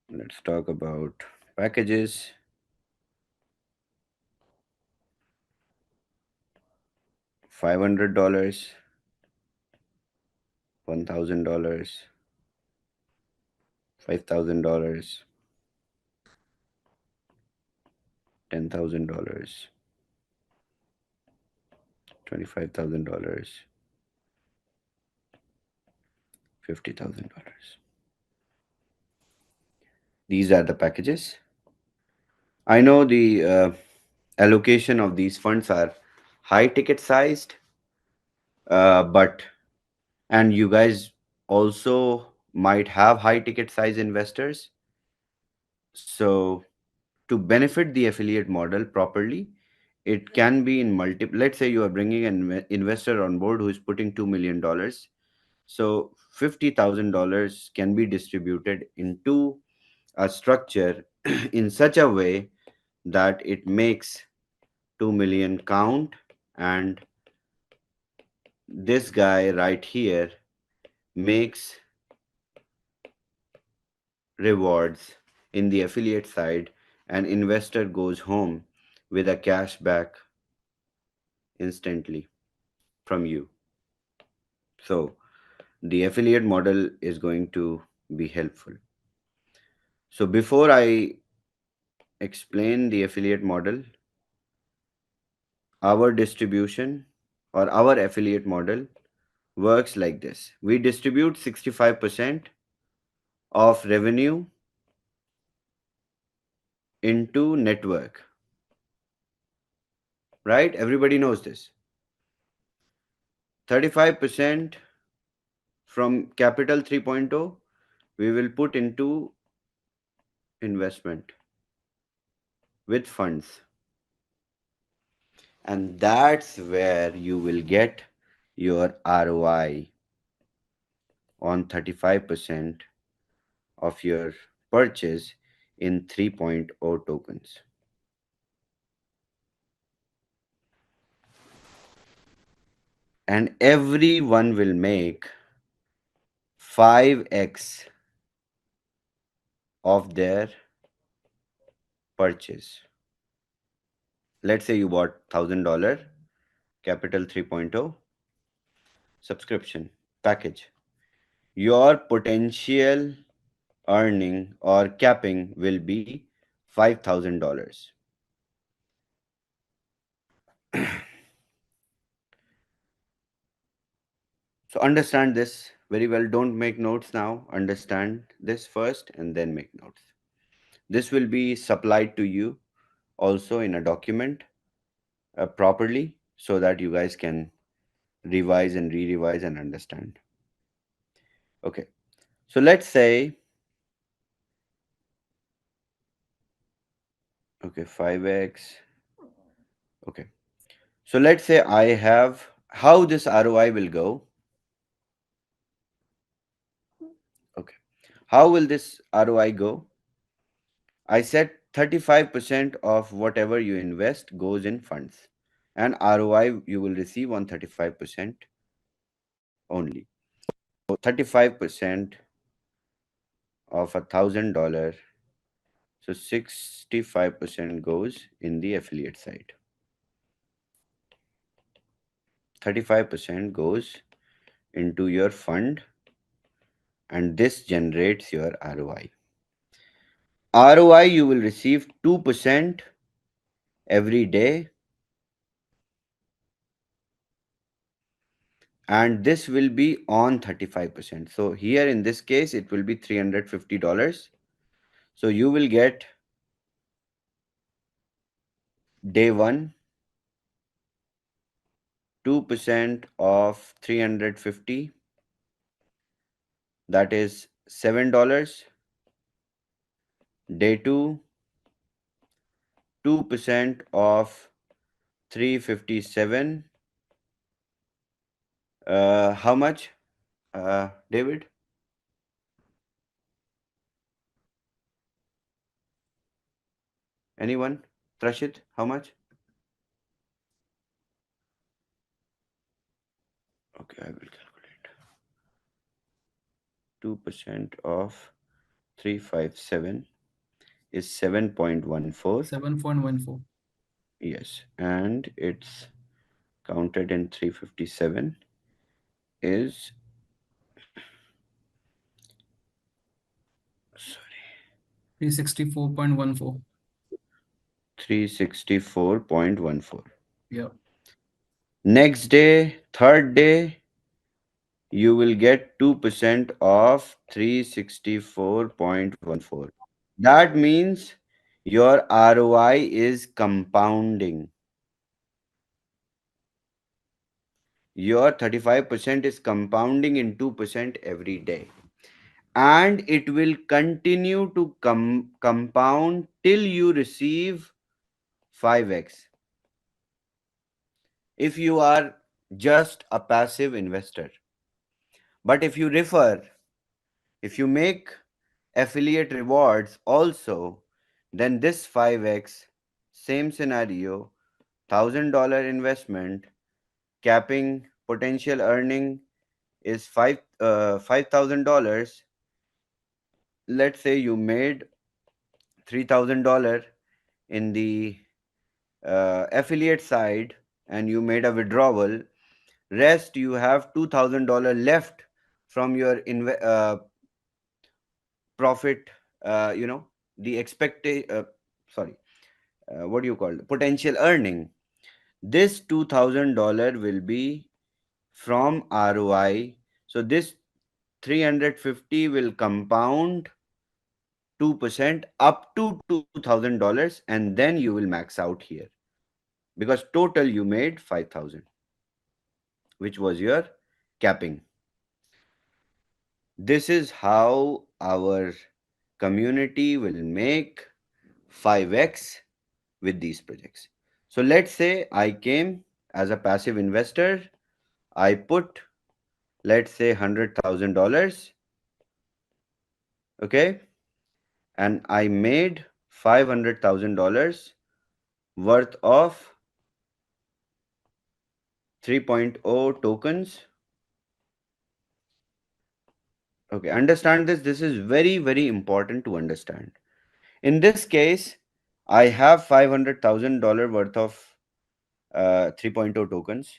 let's talk about packages. $500, $1,000, $5,000, $10,000, $25,000, $50,000. These are the packages. I know the allocation of these funds are high ticket sized, but and you guys also might have high ticket size investors. So to benefit the affiliate model properly, it can be in multiple. Let's say you are bringing an investor on board who is putting $2 million. So $50,000 can be distributed into a structure in such a way that it makes 2 million count, and this guy right here makes rewards in the affiliate side, and investor goes home with a cash back instantly from you. So the affiliate model is going to be helpful. So before I explain the affiliate model, our distribution or our affiliate model works like this. We distribute 65% of revenue into network, right? Everybody knows this. 35% from capital 3.0 we will put into investment with funds, and that's where you will get your ROI on 35% of your purchase in 3.0 tokens. And everyone will make 5x of their purchase. Let's say you bought $1,000 capital 3.0 subscription package. Your potential earning or capping will be $5,000. So understand this very well. Don't make notes now. Understand this first and then make notes. This will be supplied to you also in a document properly, so that you guys can revise and re-revise and understand. Okay. So let's say, okay, 5x. Okay. So let's say I have how this ROI will go. Okay. How will this ROI go? I said 35% of whatever you invest goes in funds, and ROI you will receive on 35% only. So 35% of $1,000. So 65% goes in the affiliate side. 35% goes into your fund, and this generates your ROI. ROI you will receive 2% every day, and this will be on 35%. So here in this case it will be $350. So you will get day 1 2% of 350, that is $7. Day 2 2% of 357, how much, David? Anyone? Trashit, how much? Okay, I will calculate. 2% of 357 is 7.14. 7.14. Yes, and it's counted in 357 is, sorry, 364.14. 364.14. Yeah. Next day, third day, you will get 2% of 364.14. That means your ROI is compounding. Your 35% is compounding in 2% every day. And it will continue to compound till you receive 5x. if you are just a passive investor. But if you refer, if you make affiliate rewards also, then this 5x, same scenario, $1,000 investment, capping potential earning is $5,000. Let's say you made $3,000 in the affiliate side and you made a withdrawal. Rest you have $2,000 left from your profit, the expected, sorry, what do you call it? Potential earning. This $2,000 will be from ROI. So this 350 will compound 2% up to $2,000, and then you will max out here because total you made 5,000, which was your capping. This is how our community will make 5x with these projects. So let's say I came as a passive investor. I put, let's say, $100,000. Okay. And I made $500,000 worth of 3.0 tokens. Okay. Understand this. This is very, very important to understand. In this case, I have $500,000 worth of 3.0 tokens.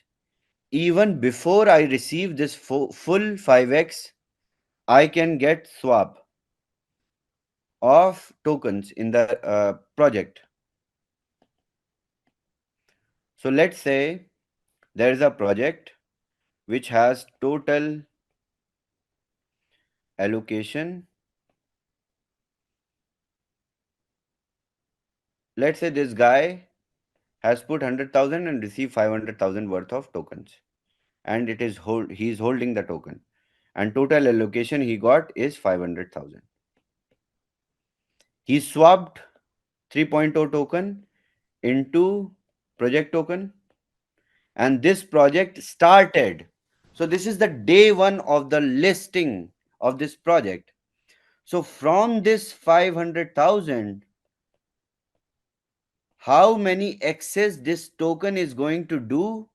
Even before I receive this full 5x, I can get swap of tokens in the project. So let's say there is a project which has total allocation. Let's say this guy has put 100,000 and received 500,000 worth of tokens, and he is holding the token, and total allocation he got is 500,000. He swapped 3.0 token into project token, and this project started. So this is the day one of the listing of this project. So from this 500,000, how many access this token is going to do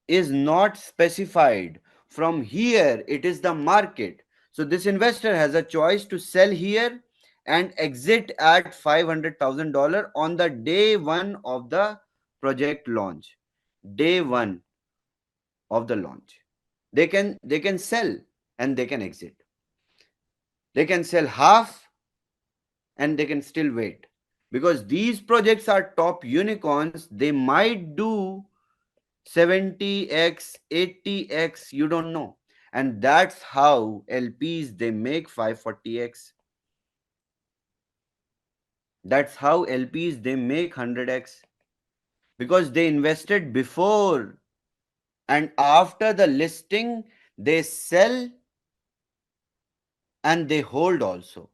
is not specified. From here, it is the market. So this investor has a choice to sell here and exit at $500,000 on the day one of the project launch. Day one of the launch. They can sell and they can exit. They can sell half and they can still wait. Because these projects are top unicorns, they might do 70x, 80x, you don't know. And that's how LPs they make 540x. That's how LPs they make 100x. Because they invested before and after the listing, they sell and they hold also.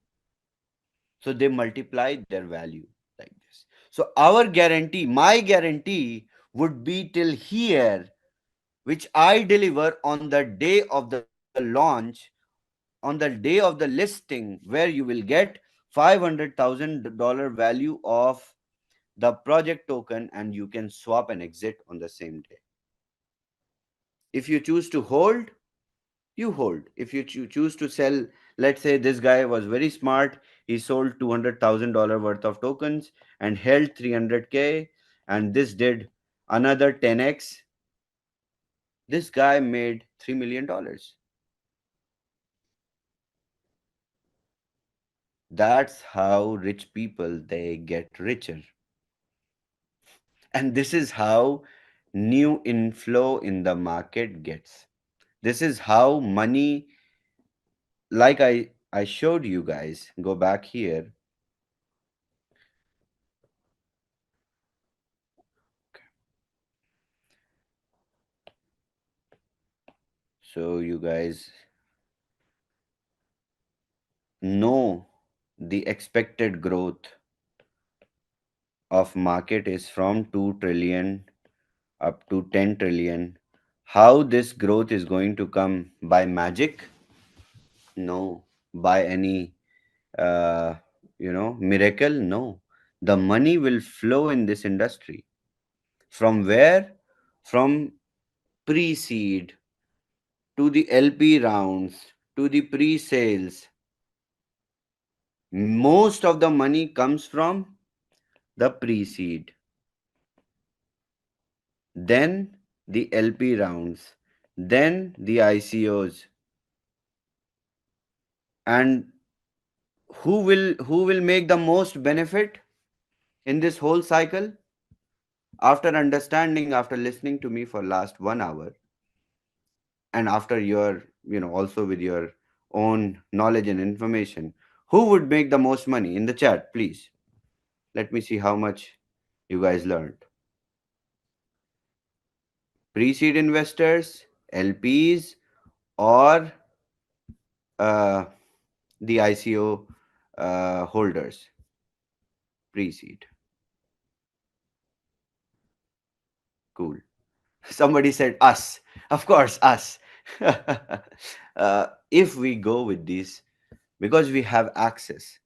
So they multiply their value like this. So our guarantee, my guarantee would be till here, which I deliver on the day of the launch, on the day of the listing, where you will get $500,000 value of the project token, and you can swap and exit on the same day. If you choose to hold, you hold. If you choose to sell, let's say this guy was very smart. He sold $200,000 worth of tokens and held 300K, and this did another 10x. This guy made $3 million. That's how rich people they get richer. And this is how new inflow in the market gets. This is how money, like I showed you guys, go back here. So you guys know the expected growth of market is from 2 trillion up to 10 trillion. How this growth is going to come by magic? No. By any miracle? No. The money will flow in this industry. From where? From pre-seed to the LP rounds to the pre-sales. Most of the money comes from the pre-seed, then the LP rounds, then the ICOs. And who will make the most benefit in this whole cycle? After understanding, after listening to me for last 1 hour, and after your, also with your own knowledge and information, who would make the most money? In the chat, please. Let me see how much you guys learned. Pre-seed investors, LPs, or uh, the ICO holders? Pre-seed. Cool. Somebody said us. Of course, us. If we go with this, because we have access,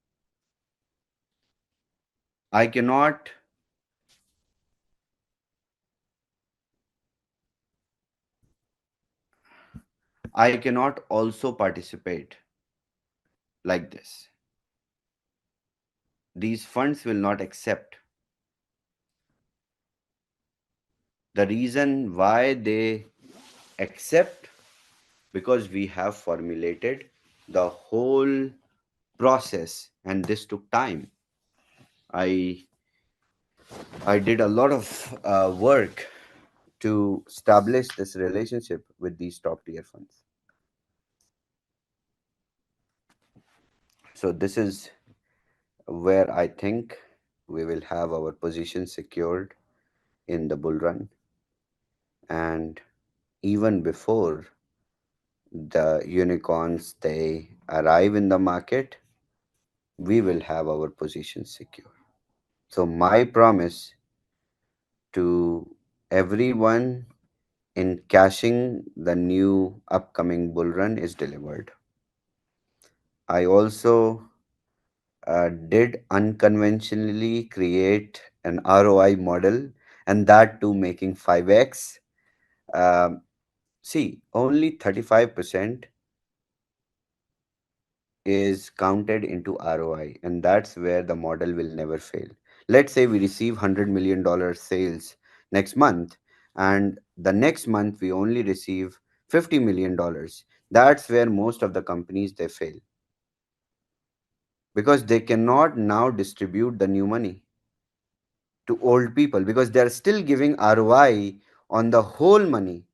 I cannot I cannot also participate like this. These funds will not accept. The reason why they accept, because we have formulated the whole process, and this took time. I I did a lot of work to establish this relationship with these top tier funds. So this is where I think we will have our position secured in the bull run. And even before the unicorns they arrive in the market, we will have our position secure. So my promise to everyone in cashing the new upcoming bull run is delivered. I also did unconventionally create an ROI model, and that too making 5x. Um, See, only 35% is counted into ROI, and that's where the model will never fail. Let's say we receive $100 million sales next month, and the next month we only receive $50 million. That's where most of the companies they fail, because they cannot now distribute the new money to old people, because they are still giving ROI on the whole money.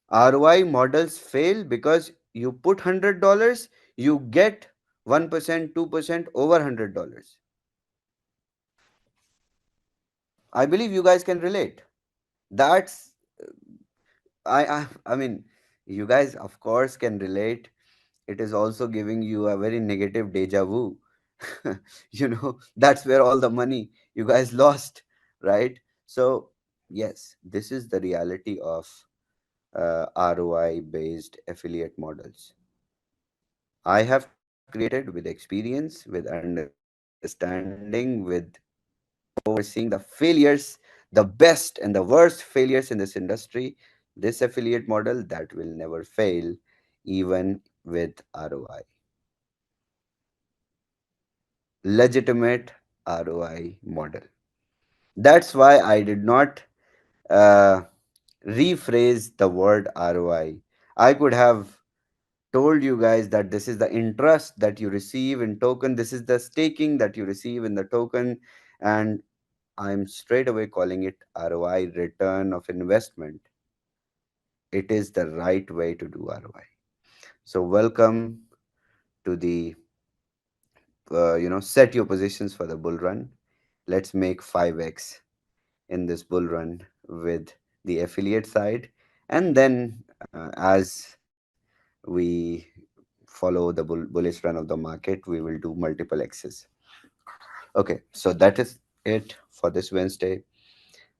ROI models fail because you put $100, you get 1%, 2% over $100. I believe you guys can relate. That's I mean, you guys of course can relate. It is also giving you a very negative deja vu. That's where all the money you guys lost, right? So yes, this is the reality of ROI based affiliate models. I have created with experience, with understanding, with overseeing the failures, the best and the worst failures in this industry. This affiliate model that will never fail, even with ROI. Legitimate ROI model. That's why I did not uh, rephrase the word ROI. I could have told you guys that this is the interest that you receive in token, this is the staking that you receive in the token, and I'm straight away calling it ROI, return of investment. It is the right way to do ROI. So welcome to the set your positions for the bull run. Let's make 5x in this bull run with the affiliate side, and then as we follow the bullish run of the market, we will do multiple x's. Okay, so that is it for this Wednesday.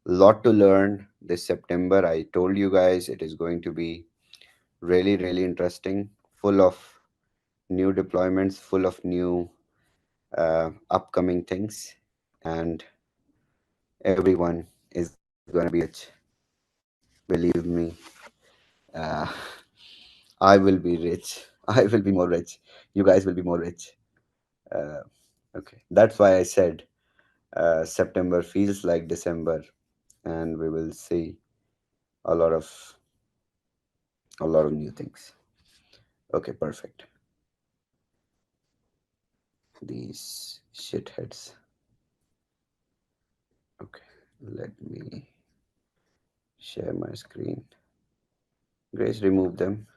Lot to learn this September. I told you guys it is going to be really, really interesting, full of new deployments, full of new upcoming things, and everyone is going to be rich. Believe me, uh, I will be rich. I will be more rich. You guys will be more rich. Uh, okay, that's why I said September feels like December, and we will see a lot of new things. Okay, perfect. These shitheads. Okay, let me share my screen. Grace, remove them.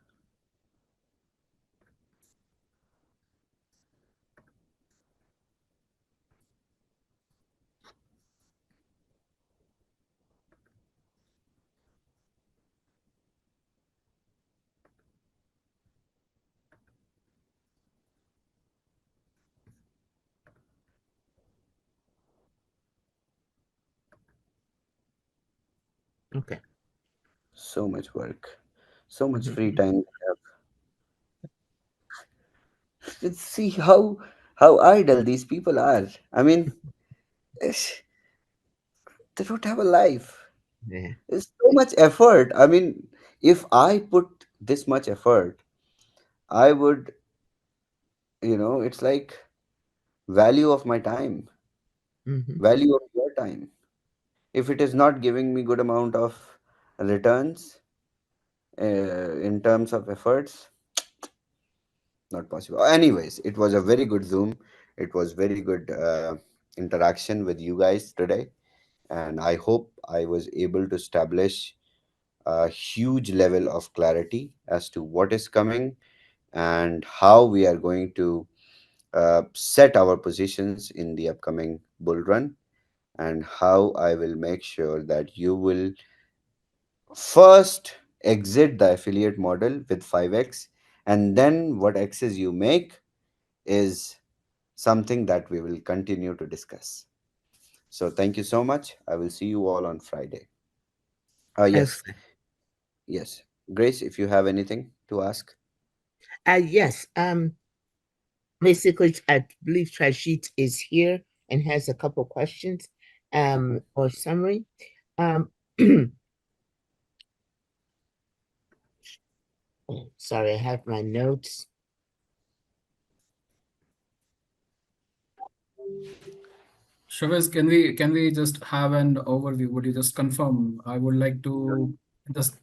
Okay. So much work, so much free time we have. Let's see how idle these people are. I mean, ish, they don't have a life. Yeah. It's so much effort. I mean, if I put this much effort, I would, it's like value of my time, Mm-hmm. value of your time. If it is not giving me good amount of returns in terms of efforts, not possible. Anyways, it was a very good Zoom. It was very good interaction with you guys today, and I hope I was able to establish a huge level of clarity as to what is coming and how we are going to set our positions in the upcoming bull run, and how I will make sure that you will first exit the affiliate model with 5x, and then what x's you make is something that we will continue to discuss. So thank you so much. I will see you all on Friday. Yes, Excellent. yes. Grace, if you have anything to ask. Yes. Basically, I believe Trashit is here and has a couple questions or summary. Um, sorry, I have my notes. SHAVEZ, can we just have an overview? Would you just confirm? I would like to just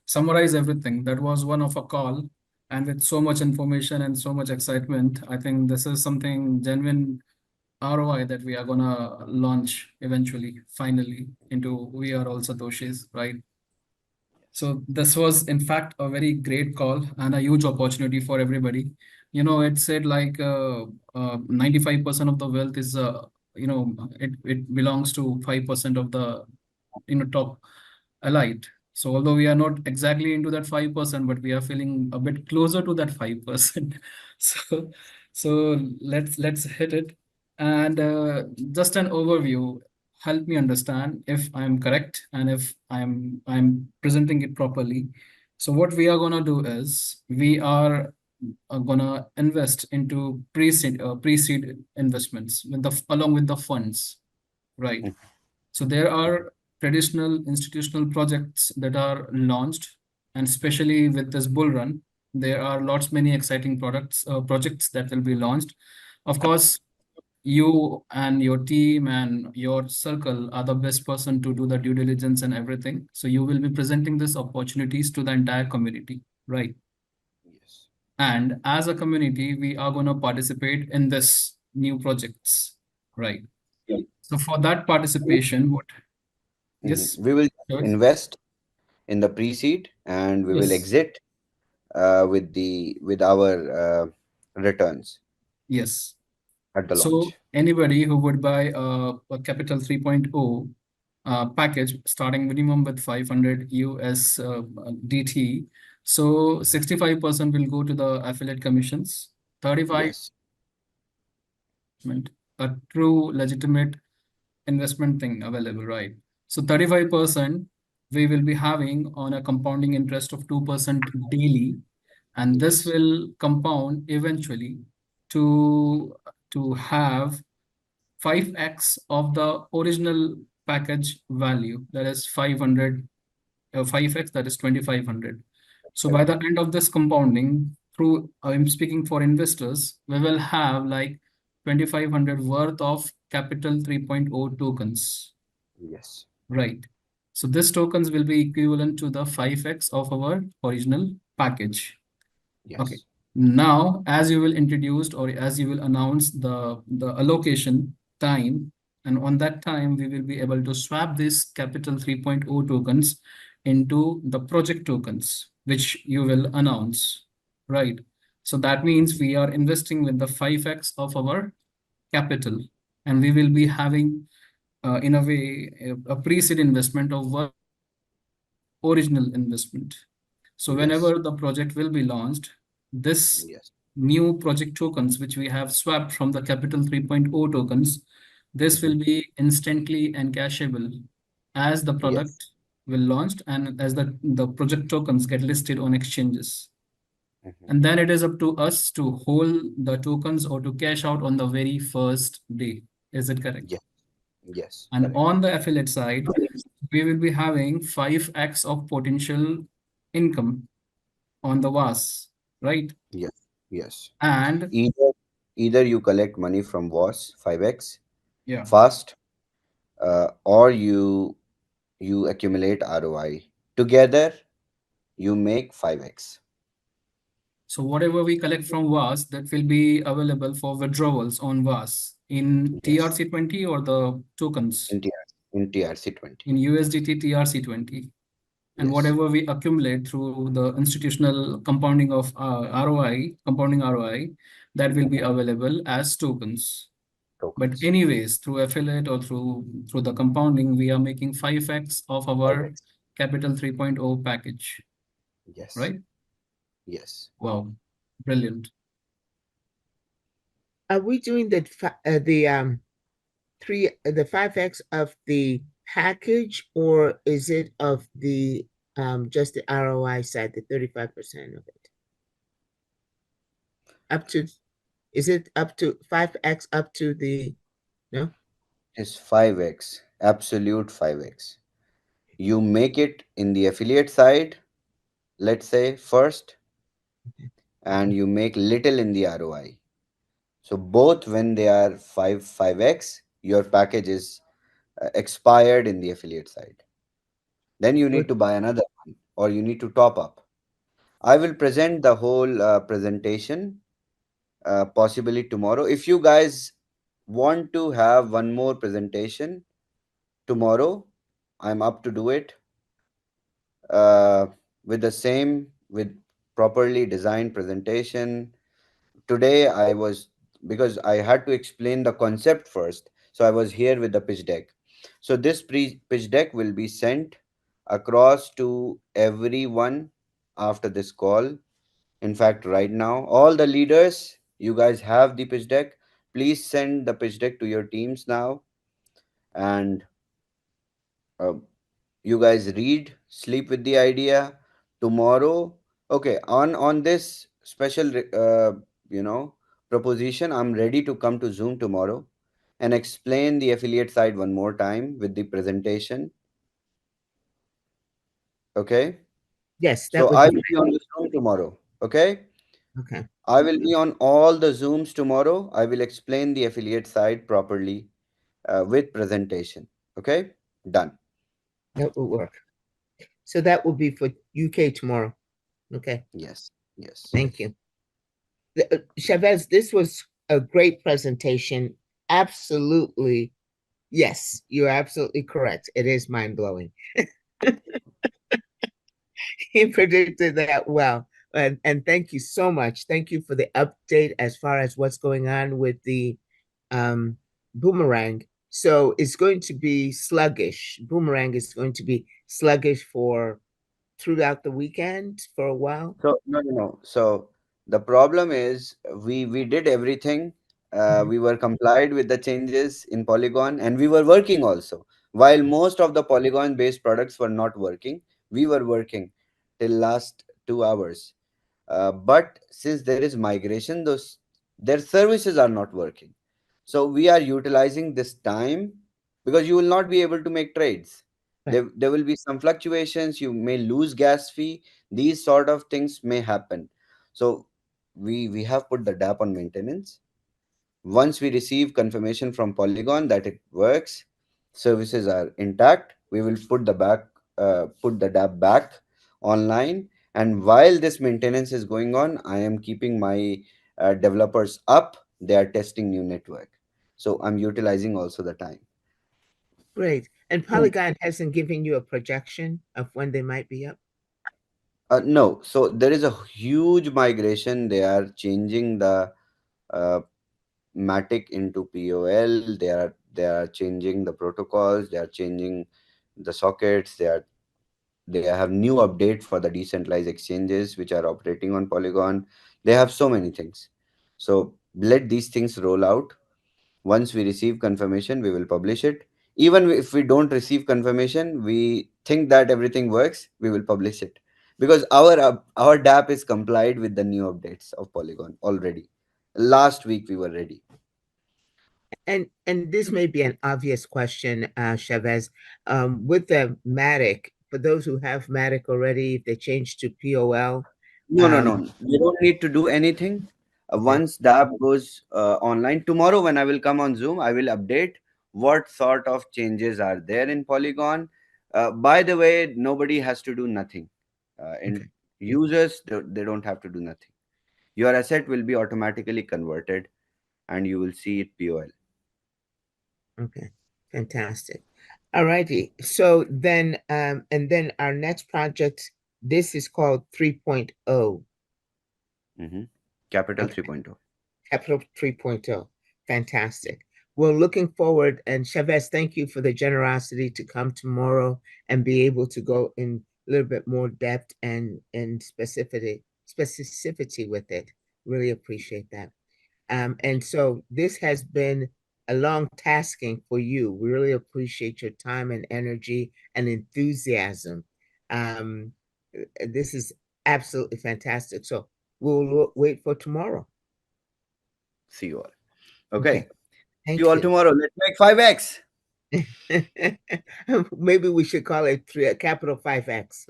summarize everything. That was one of a call, and with so much information and so much excitement, I think this is something genuine ROI that we are gonna launch eventually, finally, into We Are All Satoshis, right? So this was, in fact, a very great call and a huge opportunity for everybody. It said like 95% of the wealth is, it belongs to 5% of the, top elite. So although we are not exactly into that 5%, but we are feeling a bit closer to that 5%. So, so let's hit it. And just an overview, help me understand if I'm correct and if I'm presenting it properly. So what we are gonna do is we are gonna invest into pre-seed investments with along with the funds, right? So there are traditional institutional projects that are launched, and especially with this bull run, there are many exciting projects that will be launched. Of course, you and your team and your circle are the best person to do the due diligence and everything. So you will be presenting these opportunities to the entire community, right? Yes. And as a community, we are going to participate in this new projects, right? Yeah. So for that participation, what? Yes, We will Joyce? invest in the pre-seed, and we will Yes, exit with our returns yes. at the So launch. anybody who would buy a Capital 3.0 package starting minimum with 500 US DT, so 65% will go to the affiliate commissions, 35 Yes. a true legitimate investment thing available, right? So 35% we will be having on a compounding interest of 2% daily, and this Yes. will compound eventually to have 5x of the original package value, that is 500, 5x, that is 2500. So by the Correct. end of this compounding, through I'm speaking for investors, we will have like 2500 worth of capital 3.0 tokens. Yes. Right. So this tokens will be equivalent to the 5x of our original package. Okay. Yes. Now, as you will introduce or as you will announce the allocation time, and on that time, we will be able to swap this capital 3.0 tokens into the project tokens, which you will announce, right? So that means we are investing with the 5x of our capital, and we will be having, in a way, a pre-seed investment of what original investment. So Yes. whenever the project will be launched, this Yes. new project tokens, which we have swapped from the Capital 3.0 tokens, this will Mhm. be instantly encashable as the Yes. product will launched and as the project tokens get listed on exchanges. Mhm. And then it is up to us to hold the tokens or to cash out on the very first day. Is it correct? Yes. Yes. And Correct. on the affiliate side, we will be having 5x of potential income on the WAAS, right? Yes. Yes. And Either either you collect money from WAS 5x yeah, fast, or you accumulate ROI. Together, you make 5x. so whatever we collect from WAAS, that will be available for withdrawals on WAAS in Yes. TRC20 or the tokens In TRC20. in USDT TRC20. And Yes. whatever we accumulate through the institutional compounding of compounding ROI, that will be Mhm. available as tokens. But Tokens. anyways, through affiliate or through the compounding, we are making 5x of our 5x. Capital 3.0 package, Yes. right? Yes. Wow, brilliant. Are we doing the 5x of the package, or is it of the just the ROI side, the 35% of it? Up to, is it up to 5x up to the, no? Is 5x. Absolute 5x. You make it in the affiliate side, let's say first, and you make little in the ROI. So both when they are 5x, your package is expired in the affiliate side. Then you need Good. to buy another one or you need to top up. I will present the whole presentation possibly tomorrow. If you guys want to have one more presentation tomorrow, I'm up to do it uh, with the same, with properly designed presentation. Today I was, because I had to explain the concept first, so I was here with the pitch deck. So this pitch deck will be sent across to everyone after this call. In fact, right now, all the leaders, you guys have the pitch deck. Please send the pitch deck to your teams now, and uh, you guys read, sleep with the idea. Tomorrow, okay, on this special you know proposition, I'm ready to come to Zoom tomorrow and explain the affiliate side one more time with the presentation. Okay, Yes, that so would I be will be on the Zoom tomorrow. Okay, okay. I will be on all the Zooms tomorrow. I will explain the affiliate side properly with presentation. Okay, done. That will work. So that will be for UK tomorrow. Okay. Yes, yes. Thank you. Chavez, this was a great presentation. Absolutely. Yes, you're absolutely correct. It is mind blowing. He predicted that well. And thank you so much. Thank you for the update as far as what's going on with the um, boomerang. So it's going to be sluggish. Boomerang is going to be sluggish for throughout the weekend for a while. So no, no, no. So the problem is we did everything. Mhm. We were complied with the changes in Polygon, and we were working also. While most of the Polygon based products were not working, we were working till last 2 hours. But since there is migration, those their services are not working. So we are utilizing this time because you will not be able to make trades. Right. There will be some fluctuations. You may lose gas fee. These sort of things may happen. So we have put the DAP on maintenance. Once we receive confirmation from Polygon that it works, services are intact, we will put the DApp back online. And while this maintenance is going on, I am keeping my developers up. They are testing new network, so I'm utilizing also the time. Great. And Polygon hasn't given you a projection of when they might be up? No, so there is a huge migration. They are changing the uh, Matic into POL. They are changing the protocols. They are changing the sockets. They have new update for the decentralized exchanges which are operating on Polygon. They have so many things. So let these things roll out. Once we receive confirmation, we will publish it. Even if we don't receive confirmation, we think that everything works, we will publish it because our DApp is complied with the new updates of Polygon already. Last week we were ready. And this may be an obvious question, Chavez. With the Matic, for those who have Matic already, if they change to POL, No, no, no. You don't need to do anything. okay, Once the app goes online, tomorrow when I will come on Zoom, I will update what sort of changes are there in Polygon. By the way, nobody has to do nothing. In okay, users, they don't have to do nothing. Your asset will be automatically converted and you will see it POL. okay, fantastic. All righty. So then, and then our next project, this is called 3.0. Mm-hmm. Capital Okay. 3.0. Capital 3.0. Fantastic. We're looking forward. And Chavez, thank you for the generosity to come tomorrow and be able to go in a little bit more depth and specificity with it. Really appreciate that. And so this has been a long tasking for you. We really appreciate your time and energy and enthusiasm. Um, this is absolutely fantastic. So we'll wait for tomorrow. See you all. Okay. Okay. See you Thank all you. tomorrow. Let's make 5x. Maybe we should call it capital 5X.